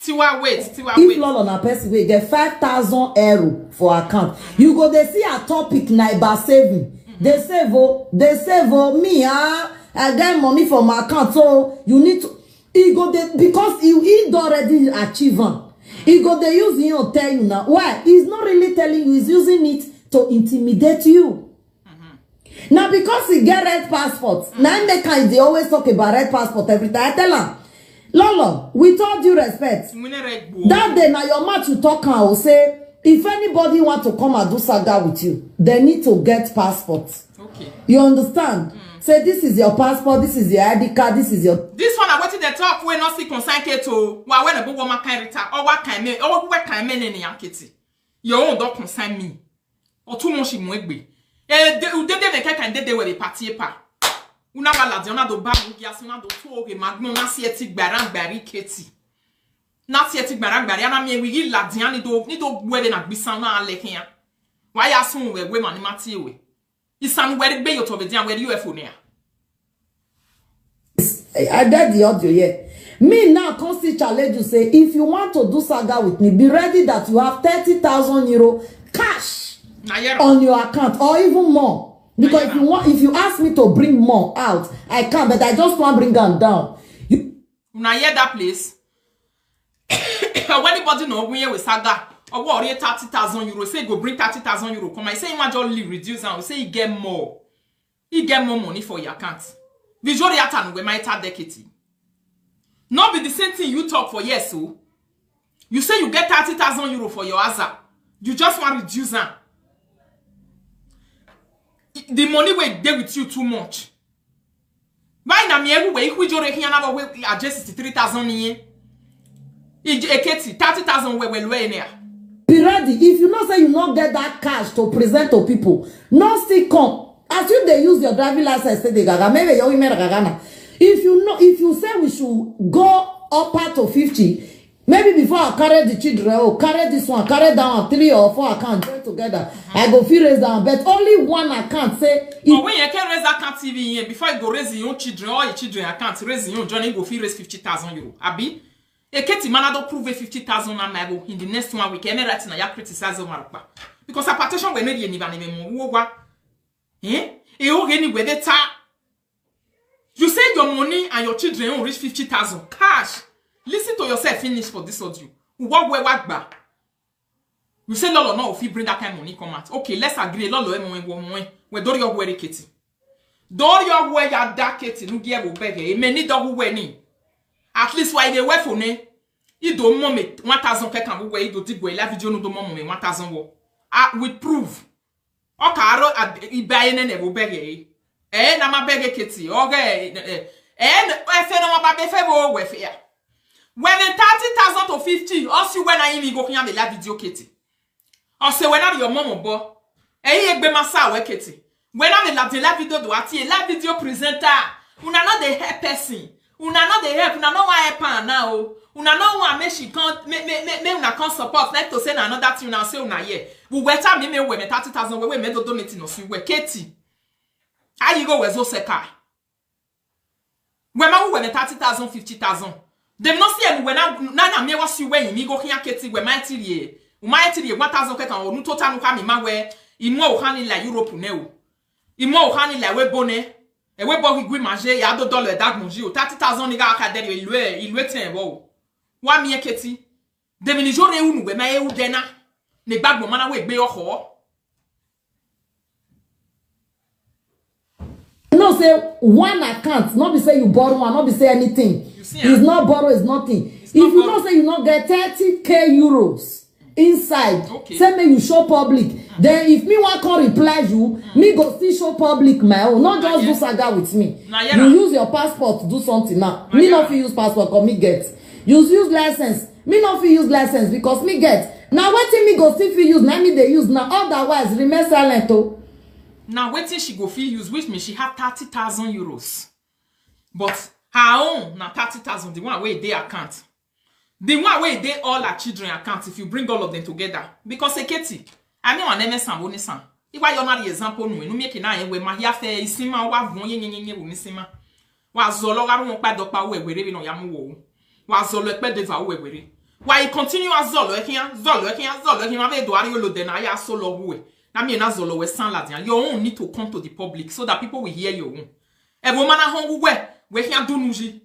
if Lolo na person wey get 5,000 euro for account, you go they see a topic na about saving. They save me I get money from my account, so you need to. He go there because he already achieve one. He go they use him tell you now. Why? He's not really telling you. He's using it to intimidate you. Now because he get red passport, now they always talk about red passport every time. I tell him, Lolo, with all due respect, that day now your mouth you talk and will say, if anybody want to come and do saga with you, they need to get passports. Okay. You understand? Say this is your passport, this is your ID card, this is your. This one I want to talk we not see consign to why when a book woman can retire or what can me or what can men in the kitty. Your own dog consign me. Or too much in Wegby. They can they were a party pa. Una la diona do ba giasuna do to magnum na sietic baran bari kitty. Na sietic baran bari na me we la diani do ni do wedding at bisana alekia. Why are soon we man mati It's somewhere be your to be where you are near. I did the audio here. Me now constantly challenge you say if you want to do saga with me, be ready that you have 30,000 euro cash on your account or even more. Because if you ask me to bring more out, I can, but I just want to bring them down. Now hear that place. When anybody know we with saga. Or what 30,000 euros? Say go bring 30,000 euros. Come I say you want to reduce and say you get more. You get more money for your account. Vijori atan we might have deketi. Not be the same thing you talk for yes, so. You say you get 30,000 euro for your asa. You just want to reduce them. The money will deal with you too much. Why na me everywhere if we jore here na we adjust 63,000 yen. Eketi 30,000 we near. Be ready. If you not say you not get that cash to present to people, no still come. As if they use your driving license, say they gaga. Maybe you email gagana. If you say we should go up to 50, maybe before I carry the children, or carry this one, carry down 3 or 4 accounts join together, I go feel raise down, but only one account say. But when you can raise account TV before you go raise your children or your children account, raise your journey go feel raise 50,000 euro. Abi, eketi manado prove 50,000 na mabo in the next 1 week. Any right na ya criticize Marupa because a partition we need any even eh? Anyway, you say your money and your children will reach 50,000 cash. Listen to yourself. Finish for this audio. What back? You say lolo no if you bring that kind of money come out. Okay, let's agree. Lolo we do your worry kitty. Do your way ya da kitty. No give go beg. Many dog we ni. At least why they wait for ne. You do moment 1,000 can we do dig we la video no do moment 1,000 wo. With proof. Okaro ibaye ne go beg. Na ma beg kitty. Okay. Efe no ma ba fe bo we fe. When 30,000 to 50, also when I even go here the la video kitty. Also when I your mom bo. Egbe masa we kitty. When I the la video do ati la video presenter. Una not the help person. Una not the help. Una no want help now. Una no want me she can't me una can't support. Like to say another thing una say una here. We weta me we 30,000 we me do donate no si we kitty. How you go we zo seka. When ma we 30,000 50,000. Dem no see em when na me was you when me go here kitty we might tie. We might tie 1,000 ke kan onu total no ka me ma we imo o hani la Europe ne o. Imo o hani la we bone. E we bo gwi manger ya do dollar dag monji o 30,000 ni ga ka der ilwe ten bo. Wa mi eketi. Dem ni jore unu we ma e u dena. Ne gbagbo mana we gbe oho. No say one account, not be say you borrow one, not be say anything. It's not borrow, it's nothing. If you don't say you not get 30k euros inside, say me you show public. Then if me want to reply you, me go still show public my own. Not just do saga with me. You use your passport to do something now. Me not fit use passport because me get. Use license. Me not fit use license because me get. Now what me go still fit use? Now me they use now. Otherwise remain silent oh. Now waiting she go feel use which means she have 30,000 euros. But her own now 30,000, the one way they account. The one way they all her children account if you bring all of them together. Because Eketi, I mean one name sambo ni san. If I not the example no make na we ma ya fe isima wa von yenyenye wo nisima. Wa zolo ga won pa dokpa wo egwere bi no ya mu wo. Wa zolo pe deva wo egwere. Wa continue azolo ekian ma be do ari lo de na ya solo wo. Na me na zolo we san la dia. Your own need to come to the public so that people will hear your own. E bo mana hon we here do nuji.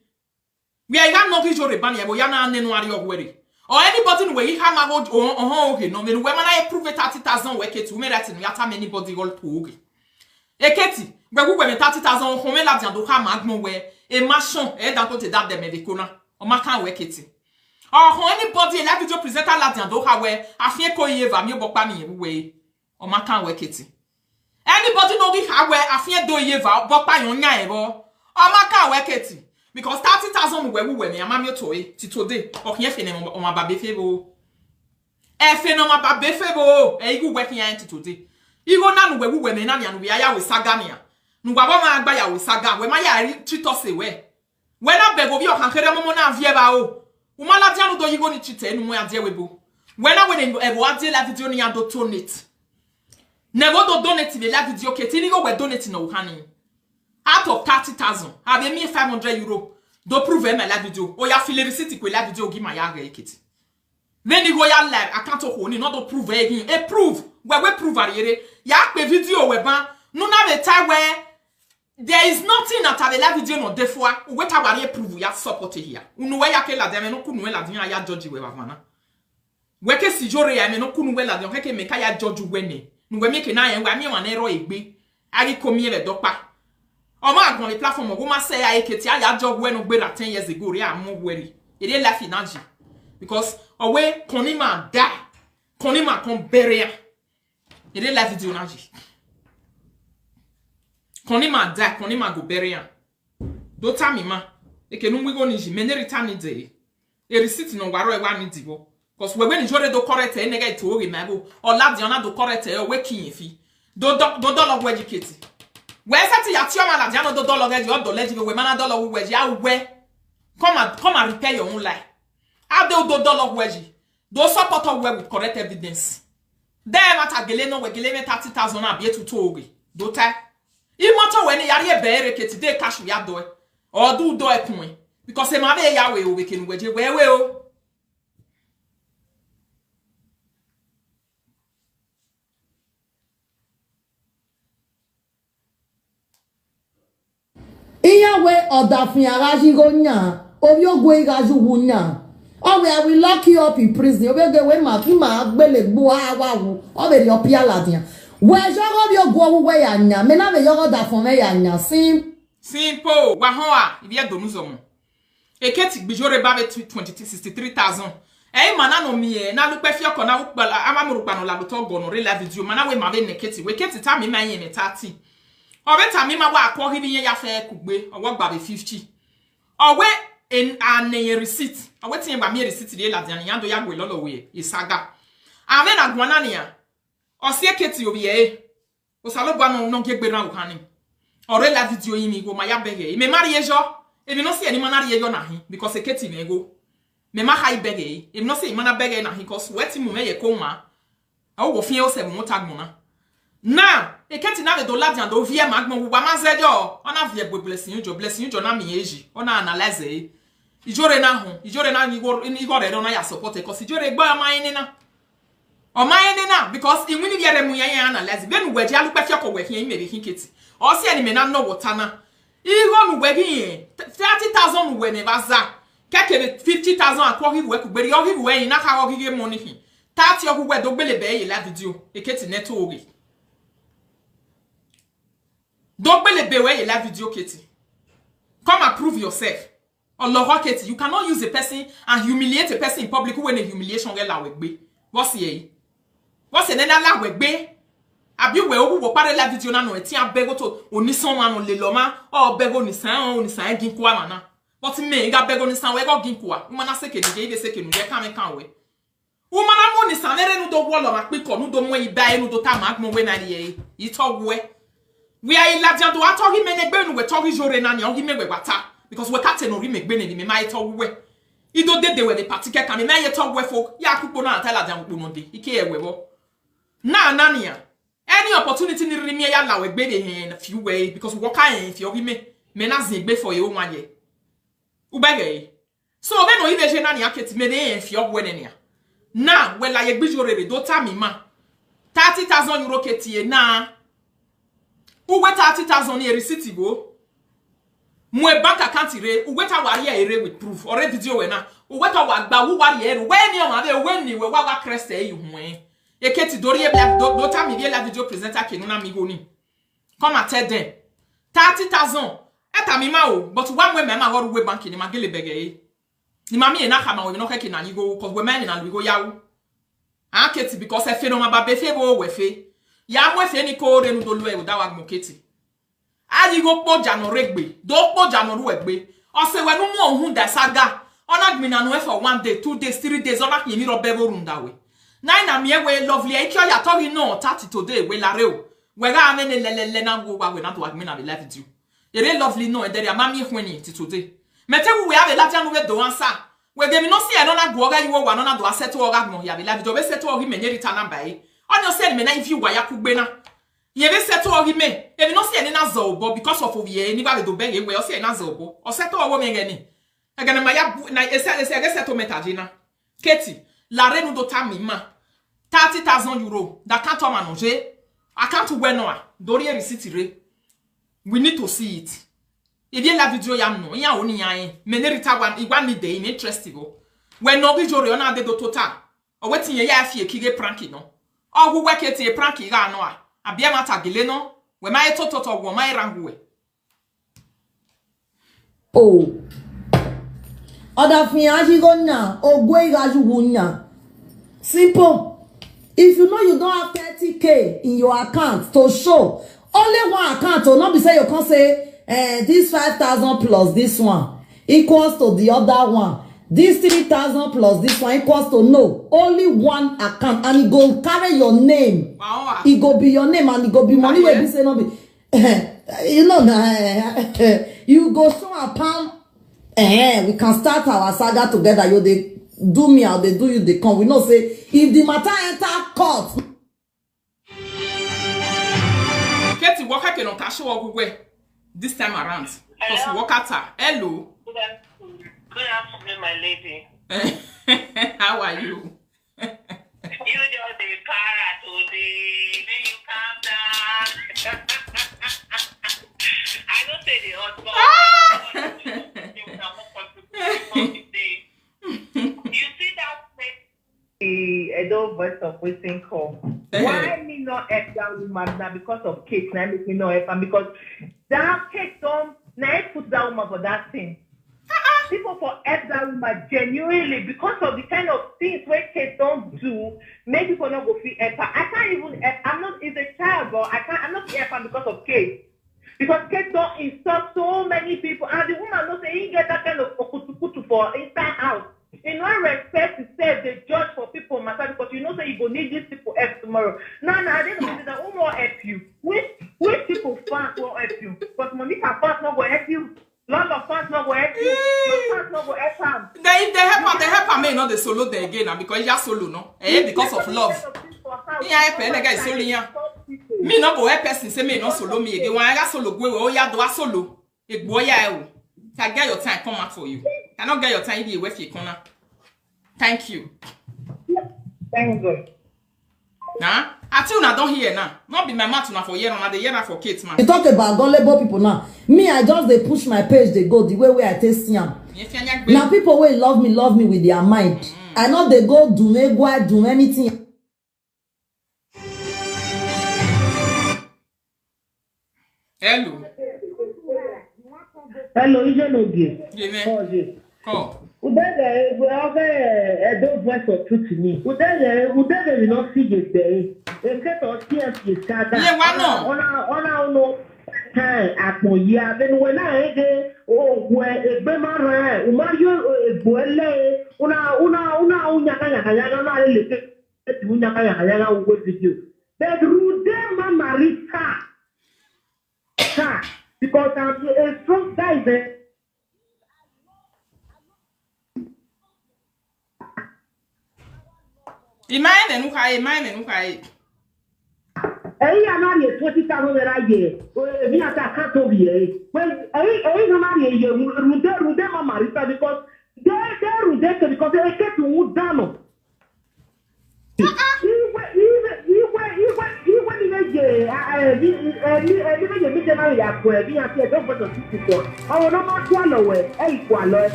We are not going to rebel. We are not going to worry. Or anybody where he have hold okay. No, when I prove 30,000 we get to me that we have anybody all to okay. Eketi, we go when 30,000 on me la do ha magmo we e machin e dans côté date de me dekona. O maka we keti. Or anybody la video presenter la do ha we afien ko ye va mi bokpa mi we. O maka we keti. Anybody no gi ha we afien do ye va bokpa yon nya e bo. Amaka weketi because 30,000 we me amami otoe ti today okin efe ne o ma ba be febo efe no ma ba be febo e igu working yan ti today igo na no we me na nya no we aya we saga nia no gba ba ma agba ya we saga we ma ya treat us we na bego bi o kan kere momo na vie ba o ma la dia no do igo ni chite enu mo ya dia we bo we na we e bo ade la video ni ya do donate never do donate be la video ke ti ni go we donate no hani. Out of 30,000, have me 500 euro. Do prove me la video. O ya file receipt ko la video gi ma ya ga ekiti. Then you go ya live account ho ni no do prove again. E prove. We prove ariere. Ya pe video we ban. No na the time where there is nothing that have la video no defwa. We ta wari prove ya support here. Unu we ya ke la dem no kunu we la dem ya judge we bavana. We ke si jore ya me no kunu we la dem ke me ka ya judge we ne. Nu we me ke na yen we mi wan ero egbe. Ari komi le dokpa. Oma agon le platform wo ma say ya eketi ya job we no gbe 10 years ago re am worry. E dey life energy. Because away konima die. Konima kon bury. E dey life video energy. Konima die, konima go bury. Do tami ma. E ke nu we go niji many return day. E receipt no waro e wa ni dibo. Cause we when jore do correct e nega to we mabo. O la diana do correct e we kin fi. Do dollar we educate. We set ya tioma la diana do dollar get you do legend we mana dollar we ya we. Come and repair your own life. How do dollar we? Do support we with correct evidence. There mata gele no we gele me 30,000 na be to oge. Do ta. I moto we ni yare be reketi de cash we do. Or do e point. Because e ma be ya we o we ken we o. Iyawe odafin araji go nya, obiogwe igaju wunya. Owe I will lock you up in prison. Obiogwe we ma fi ma gbele gbo awa wu. Obe ri opia ladian. We jogo biogwo we ya nya, me na be yogo dafon me ya nya. Simple. Wa hoa, ibi e donu zomo. Eketi gbijore ba be 63,000. Mana no mi na lu pe fi oko na ukpala amamuru pa no la to gono re la video. Mana we ma be neketi. We keti ta mi ma yen me 30. Obeta mi ma wa akwo hibi ya fe kugbe owo gba be 50 owe en ane receipt owe tin ba mi receipt de la dian ya do ya gwe lolo we isaga ame na gwana ni ya osie keti obi ye o salo gba no ngegbe na ukani ore la video yi mi go ma ya bege me mari ejo e bi no se ni manari ejo na hin because keti me go me ma high bege e no se mana bege na hin because weti mu me ye ko ma o wo fin o se mo tagmona now, e keti na do la dian do vie magmo wo ba mazejo. Ona vie blessing you na mi eji. Ona analyze. Ijore na ni go re na ya support because ijore gba ma na. O ma na because in wini biere mu yan analyze. Be nu weji alu pe fiako we hin me be hin keti. O se ni me na no water na. Igo nu we hin 30,000 we ne baza. Keke 50,000 akwo hi we ku gberi o hi we yin na ka ho hi money hin. 30 o we do gbele be ye la video. E keti neto oge. Don't believe the la video Katie. Come and prove yourself. On Laura Katie, you cannot use a person and humiliate a person in public when a humiliation get la wegbe. What's ye? What's the nena la wegbe? Abi we obu wo pare la video na no eti abego to onison anu le loma o bego ni san ginkwa mana. But me ga bego ni san we go ginkwa. Umana seke ni ide seke nu ye kan me kan we. Umana mo ni san ere nu do wo lo ma pe ko nu do mo iba e nu do ta magmo we na ye. Ito we. We are in Ladian do atori menegbe nu we tori jore na ni on me we wata because we kate no ri megbe ni me ma ito we. Ido de we the partike kan me ma ye to we folk ya kupo na tell Ladian kupo no de. Ike e we bo. Na nania. Any opportunity ni ri me ya la we gbe de hen few way because we ka en fi ori me na zin gbe for you one ye. Ubege. So be no ibe je na ni aketi me de en fi ogwe ne ya. Na we la ye gbe jore do ta mi ma. 30,000 euro keti na uwe 30,000 ye receipt go mwe bank account re uwe ta wari ere with proof already video we na uwe ta wa gba wu wari ere we ni o ma be we ni we wa crest e hu e keti dori e black do ta mi be la video presenter kenu na mi go ni come and tell them 30,000 eta mi ma o but one way me ma go we bank ni ma gele bege e ni ma mi e na ka ma we no keke na ni go cause we man na we go yawo an keti because e fe no ma ba be fe bo we fe ya mwe fe ni ko re nu do lu e da wa moketi aji go po jano regbe do po jano ru egbe o se we nu mu ohun da saga ona gmi na no e for 1 day 2 days 3 days ona ki mi ro bebo run da we na mi e we lovely e kyo ya tori no 30 today we la re o we ga ame ne lelele na go wa we na to wa gmi na be live with you ere lovely no e there ma mi hweni ti today mete we have a latian we do answer we ge mi no see e no na go ga yiwo wa no na do aseto oga gmo ya be live do be seto ogi menye rita na bai onyo se me na if you wa ya kugbe na ye be seto ogi me e no see e na zobo because of owie ni ba be do be ye we o see e na zobo o seto owo me ngeni agana ma ya na ese seto metajina keti la renu do ta mi ma 30,000 euro that can't manger I can't we no dori receipt re we need to see it e bien la video ya no ya oni yan me ne rita wan igwa ni dey me interest go we no bi jore ona de do total o wetin ye ya afie kige prank no o gu weketi prank ga no a abia mata gele no we mai toto to go mai rangu we Oh. Other fiaji go now. Oh, go now. Simple. If you know you don't have 30K in your account to show, only one account to not be say you can't say this 5,000 plus this one equals to the other one. This 3,000 plus this one equals to no. Only one account and it go carry your name. Wow. It go be your name and it go be money where be say no be. You know you go show a pound. We can start our saga together. You they do me or they do you they come. We know say if the matter enter court. Keti Walker can not cash away this time around. Because Walker, hello. Good afternoon, my lady. How are you? You just the para today. Then you calm down. I don't say the husband. You see that I don't voice of waiting call. Why me not help that woman now because of cake? Now me not help and because that cake don't now put that woman for that thing. People for help that woman genuinely because of the kind of things where kids don't do, make people not go feel help. I can't even help. I'm not is a child, but I'm not help because of kids. Because kids don't insult so many people, and the woman don't say he get that kind of okutukutu for inside house. In no respect to say the judge for people matter because you know say you go need these people help tomorrow. No, I didn't say that who will help you. Which people fast will help you? Because Monica fast not will help you. Lot of fans not go help you. Fans not go help them. If they help her, may not the solo there again because you are solo, no? Because of love. Yeah, help the guy solo here. Me not go help person say me not solo me again. When I got solo go, oh yeah, do a solo. A boy ya. Can get your time come out for you. Cannot get your time the away for your corner. Thank you. Thank God. Nah, I tell you, I don't hear now. Not be my mouth now for year on the year for kids, man. You talk about gullible people now. Me, I just they push my page, they go the way I taste them. Now people will love me with their mind. I know they go do anything. Hello. Hello, is it no good? Call. Don't voice of truth to me. Would they not see this day? They get on TFC scatter. Yeah, why not? On at my year. Then when I get where a bemara, Umario, Boele, una, with you. That Rude Marita. Because I'm a strong guy there. Imagine who I. Hey, I'm not here 20,000 that I get. Me at that cat over here. Well, I'm not here. Rude Marita because they're rejected because they get to wood down.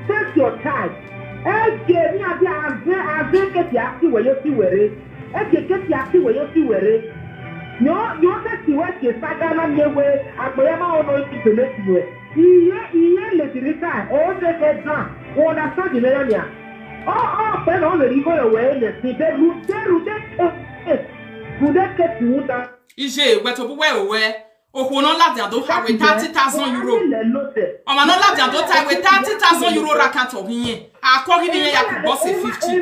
Take your time. Oh, no, lad, don't have with 30,000 euro. Oh, man, no, lad, don't have with 30,000 euro racket of me. I call him in a boss 50.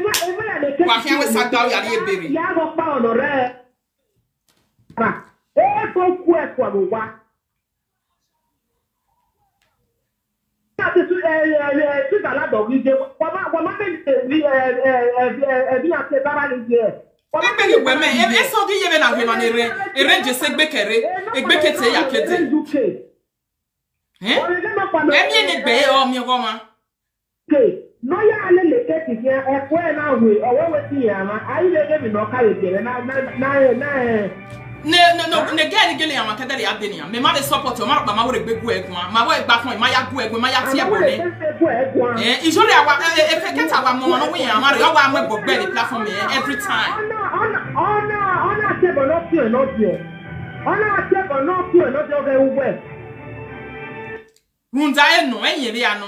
Well, here we sat down at the baby. No, ya ale le keti ya ekwe na we owo weti ya ma ayi le ge mi no ka ye na no ne get gele ya makada le adeni ya me ma dey support o ma ma we gbegu egun ma we gba fun ma ya gu egun ma ya ti e bone ijori awa e fe keta awa mo no we ya ma re awa mo gbogbe the platform every time ona se bo no ti o no ti Ona ate ko no ku no te oge uwe. Runda eno enye bi ano.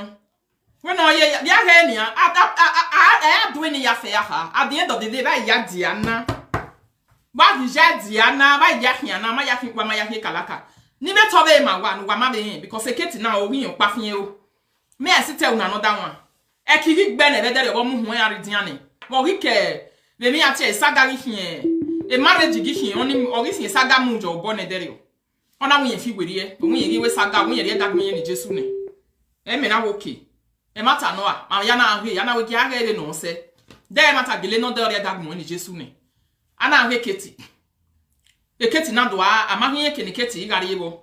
When no ye ya ha ni a do ni ya fe ya ha. At the end of the day ba ya diana. Ba di ja diana ba ya hiana ma ya kwa ma ya kalaka. Ni be to be ma wa no wa ma be because eketi na o wi pa fie o. Me asite una no da one. E kiri gbe na be de bo mu ho ya ridiane. Wo wi ke be mi ate saga ri hie. E marriage gi hie oni o ri hie saga mu jo bo ne dere o. Ona wo ye fi werie, wo ye we saga wo ye de da me ni Jesu ne. E me na wo ke. E mata no a, ma ya na ahwe, ya na we gi aga ebe no se. De mata gele no de ore da mo ni Jesu ne. Ana ahwe keti. E keti na do a amahwe ke ni keti igare yebo.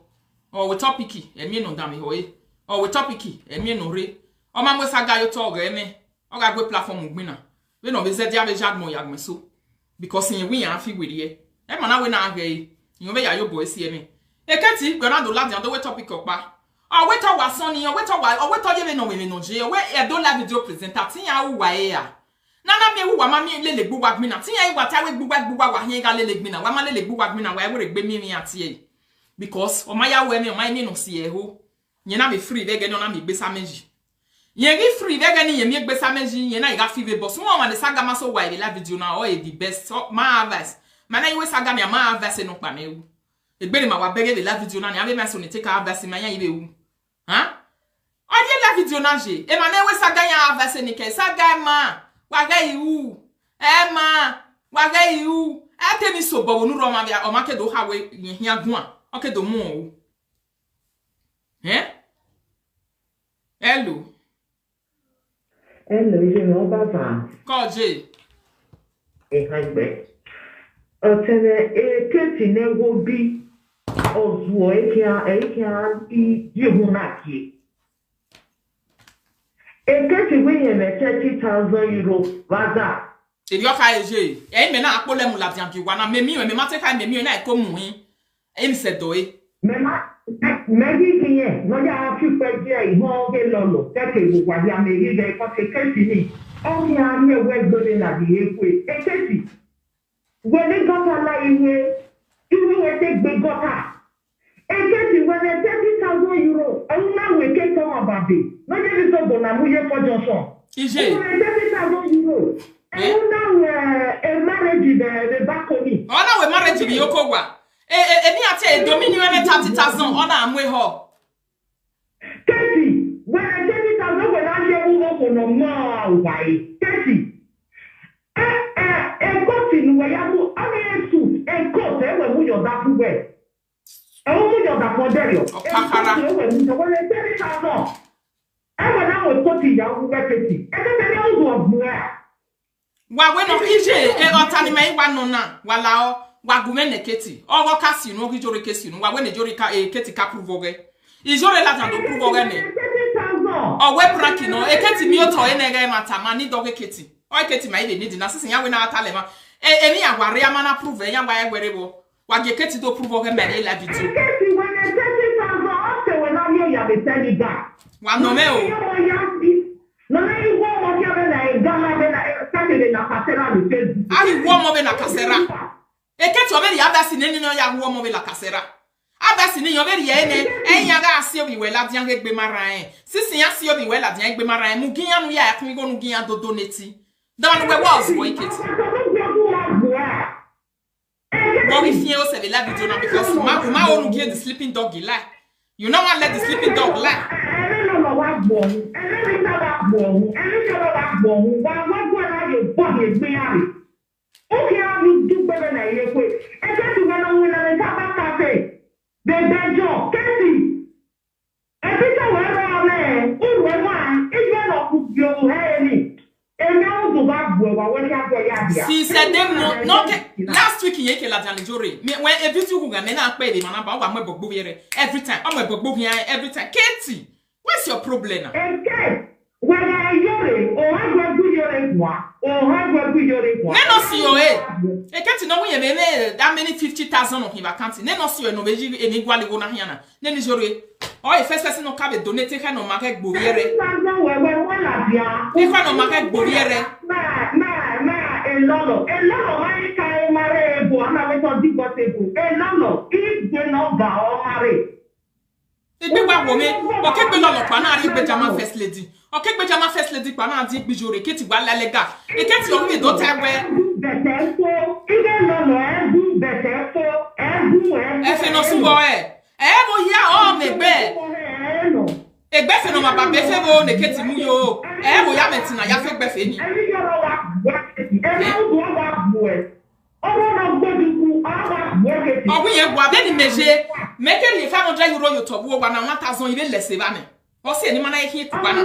O we topiki, e mi no da me hoye. O we topiki, e mi no re. O ma mo saga yo to ga eme. O ga gbe platform gbina. We no be ze dia be jad mo ya gme so. Because in we ya fi werie. E ma na we na ahwe. Yin be ya yo boy si eme. Eketi gbera do la di on we topic opa. O we to wa son ni, o we to ye no we no je. We e do la video presenter tin ya wo wa e ya. Na me wo wa ma mi lele gbu wa gbina. Tin ya yi wa ta we gbu wa hin ga lele gbina. Wa ma lele gbu wa gbina wa we gbe mi ati e. Because o ma ya we me o ma ni no si e ho. Yen na be free ve ge no na me gbe sa meji. Yen ri free ve ge ni yen me gbe sa meji, yen na ga fi ve boss. Won wa de saga ma so wa e la video na o e the best. Ma advice. Ma na yi we saga me ma advice no pa na ewu. Egbere ma wa bege de la video na ni ave ma so ni take avance ma yan ibe wu. Ha? O die la video na je. E ma na we saga yan avance ni ke saga ma. Wa ga iwu. E ma, wa ga iwu. E te mi so bo nu ro ma bia o ma ke do ha we yin hia gun a. O ke do mu o. Hello. Hello, je no baba. Ko je. E hagbe. O tene e keti ne wo bi. Ozuo ekia yehunaki. Eketi wenye me 30,000 euro waza. Ebi o ka eje. E me na akpole mu la bian bi wana me mi me mate ka me mi na e ko mu hin. E mi se do e. Megi kiye no ya fi peje iho ge lolo. Teke wo wa ya me ge ko se keti ni. O mi a mi we gbode na di ekwe. Eketi. When got a la iwe. Iwe ye te gbe gota. Eketi when 30,000 euro, and now we get some about it. No, there is no bonamuye for Johnson. Is it 30,000 euro? And now a marriage the balcony. Oh, now we marriage the Yokowa. Any ate dominion 30,000 on amwe ho. Keti, when 30,000 when I hear who no more why. Keti. A coat in where you are suit and coat when we are that way. I want you to for there. I will now put it down with Betty. And then I also have wa we no ije e otani mai wa no na wala o wa gume ne keti o go kasi no gijore kesi no wa we ne jori ka e keti ka provoge ijore la tan do provoge ne o we praki no e keti mi o to e ne ga mata ma ni doge keti o keti mai de need na sisi ya we na atale ma e mi agware ama na prove ya gba egwere bo wa ge keti do provoge me e la video keti when e 30,000 after when I hear you be tell you that wa no me o no na you go mo ya be na gala be na Saturday na kasera ni Facebook ai wo mo be na kasera e keti o be ya ba si ne ni no ya wo mo be la kasera abasi ni yo be ye ne enya ga asi obi we la dian gbe mara en sisi ya si obi we la dian gbe mara en mu gian no ya kun go no gian do donate dan we was boy keti what we feel say la video na because ma onu give the sleeping dog lie you know what let the sleeping dog lie okay I will do better na ye kwe e ka ti we no win na ta ba cafe the danger kesi e bi ta we ra me u we wa e je no ku bio he ni e me o do ba bu wa we ka go ya dia si said them no last week ye ke la dan jore me when e bi tu ku ga me na pe de mana ba wa mo gbogbo yere every time o mo gbogbo here every time Katie what's your problem now when I yore o ha go bu yore kwa o ha go bu yore kwa ne no si o e Katie no we me that many 50,000 on him account ne no si o no be ji eni gwale go na hia na ne ni jore o e first person no ka be donate ka no market gbori yere we wala dia e ka no market gbori yere na elolo mai kai mare bo ana we to di bote comfortable. And no, if they not go marry. Ebe wa wo me, o ke gbe lolo pa na ri gbe jama first lady. O ke gbe jama first lady pa na di gbe jore ke ti wa la lega. E ke ti o mi do ta we. Better so, even no do better so, e fe no sungo mo ya o me gbe. Egbe fe no ma ba be fe bo ne ke ti mu yo. Mo ya metina ya fe gbe fe ni. Ogun ye gwa be ni meje. Make it 500 euro you top over na 1000 ile lese ba me. O se ni mana e hit ba na.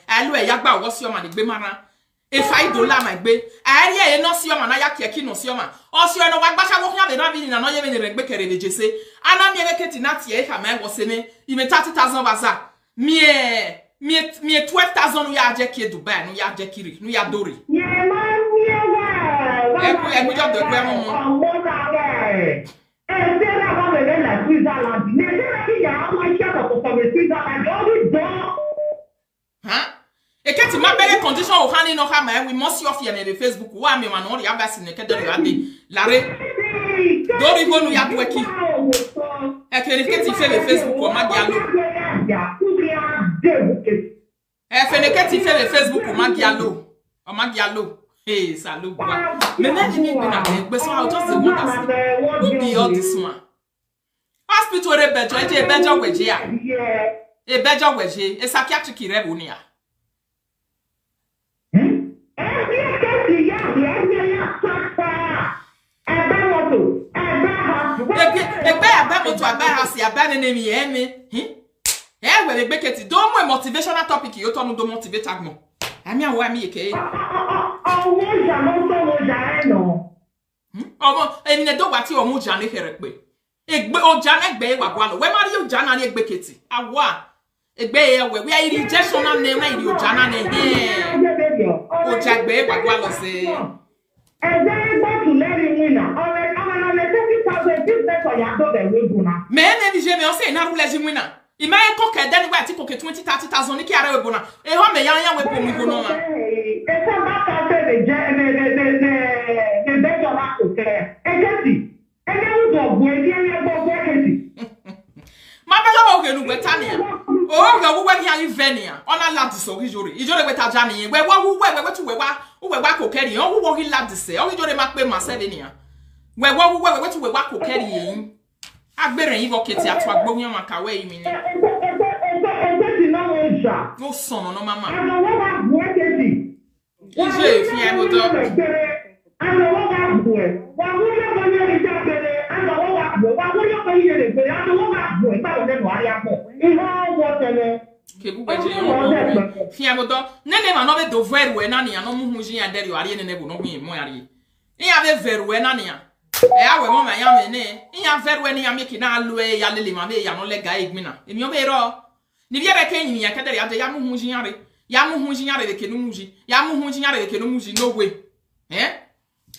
Alu e ya gba wo si o ma ni gbe mara. E $5 ma gbe. Ari e no si o ma na ya keki no si o ma. O si o no wa gba sha wo hia be na bi ni na no ye be ni regbe kere be jese. Ana mi e keti na tie e ka ma wo se ni. Ime 30,000 baza. Mi 12,000 ya je ki Dubai no ya je kiri no ya dori. E jo de gbe mo. E ke ti ma bere condition o hani no ha ma we must off here na Facebook wa me ma no ya ba si ne ke de lare dori go no ya tweki e ke ti fe le Facebook o ma dialo e fe ne ke ti fe le Facebook o ma dialo hey salu gba me na ni bi na gbe so I just want to see who be all this one hospital re bejo e bejo weje ya e bejo weje e psychiatric re bo ni ya we gbe keti do mo motivational topic yo tonu do motivate agmo ami awo ami eke omo emi ne do gba ti o mu ja ne here pe egbe o ja ne gbe wa gwa lo we mari o ja na ni egbe keti awa egbe ye we are rejection na ne na iri o ja na ne o ja gbe wa gwa lo se me ne di je me o se na rule ji wina ima e ko ke dani gba ti ko ke 20-30,000 ni ki ara we bona e ho me yan we po mi go no ma e se ba ka se de bejo la ko ke e kesi e ne u do bu e di e bo kesi ma be lo o ke nu gbe tani o ga wo we yan ivenia ona la di so ijore we ta ja ni we wo tu we wa ko keri o wo hi la di se o ijore ma pe ma se de ni we tu we wa ko keri yin agbere yin bo keti atu agbo yan ma kawe yi mi ni no son no mama ije fi ai mo do ke bu beje yo fi ai mo do nene ma no be do veru we na ni no mu hu jin adere ari nene bu no hu mo ari ya be veru we na ni awe mo ma ya me ne ya veru we ni ya make na alu e ya lele ma me ya no le ga igmina emi o be ro ni bia be kan yin ya kadere ade ya mu hu jin ari de ke no mu ji ya mu hu jin ari de ke no mu ji no way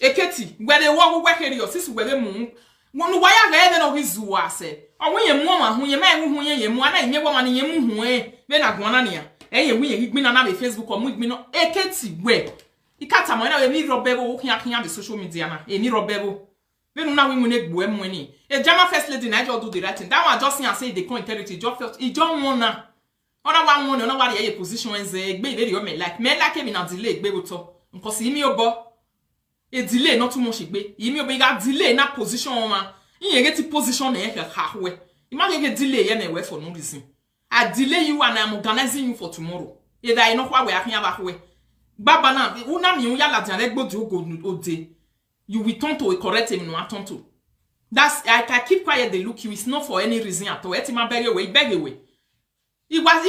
eketi gwede wo wo heri osisi gwede mu wonu wa ya ga ebe no hizu ase owo ye mu ma hu ye ma hu ye mu ana nye wo ma ne ye mu hu be na gwana ne ya ye hu ye higbina na be Facebook o mu higbina eketi gwe ikata mo na we mi robebo wo kian be social media na ni robebo be nu na we mu ne gbo emu ni e jama first lady na just do the right thing that one just say the con integrity just felt e just wanna ona wa won ona wa ye position enze gbe ile yo me like me na delay gbe bo to nko si mi obo e delay not too much gbe yimi obi ga delay na position ma yin get position na ye ha we imagine get delay ye na we for no reason I delay you and I'm organizing you for tomorrow either I know kwa we akan ba we baba na una mi ya la dian legbo du go ode you will turn to correct him no turn to that's I keep quiet they look you it's not for any reason at all etima beg away it was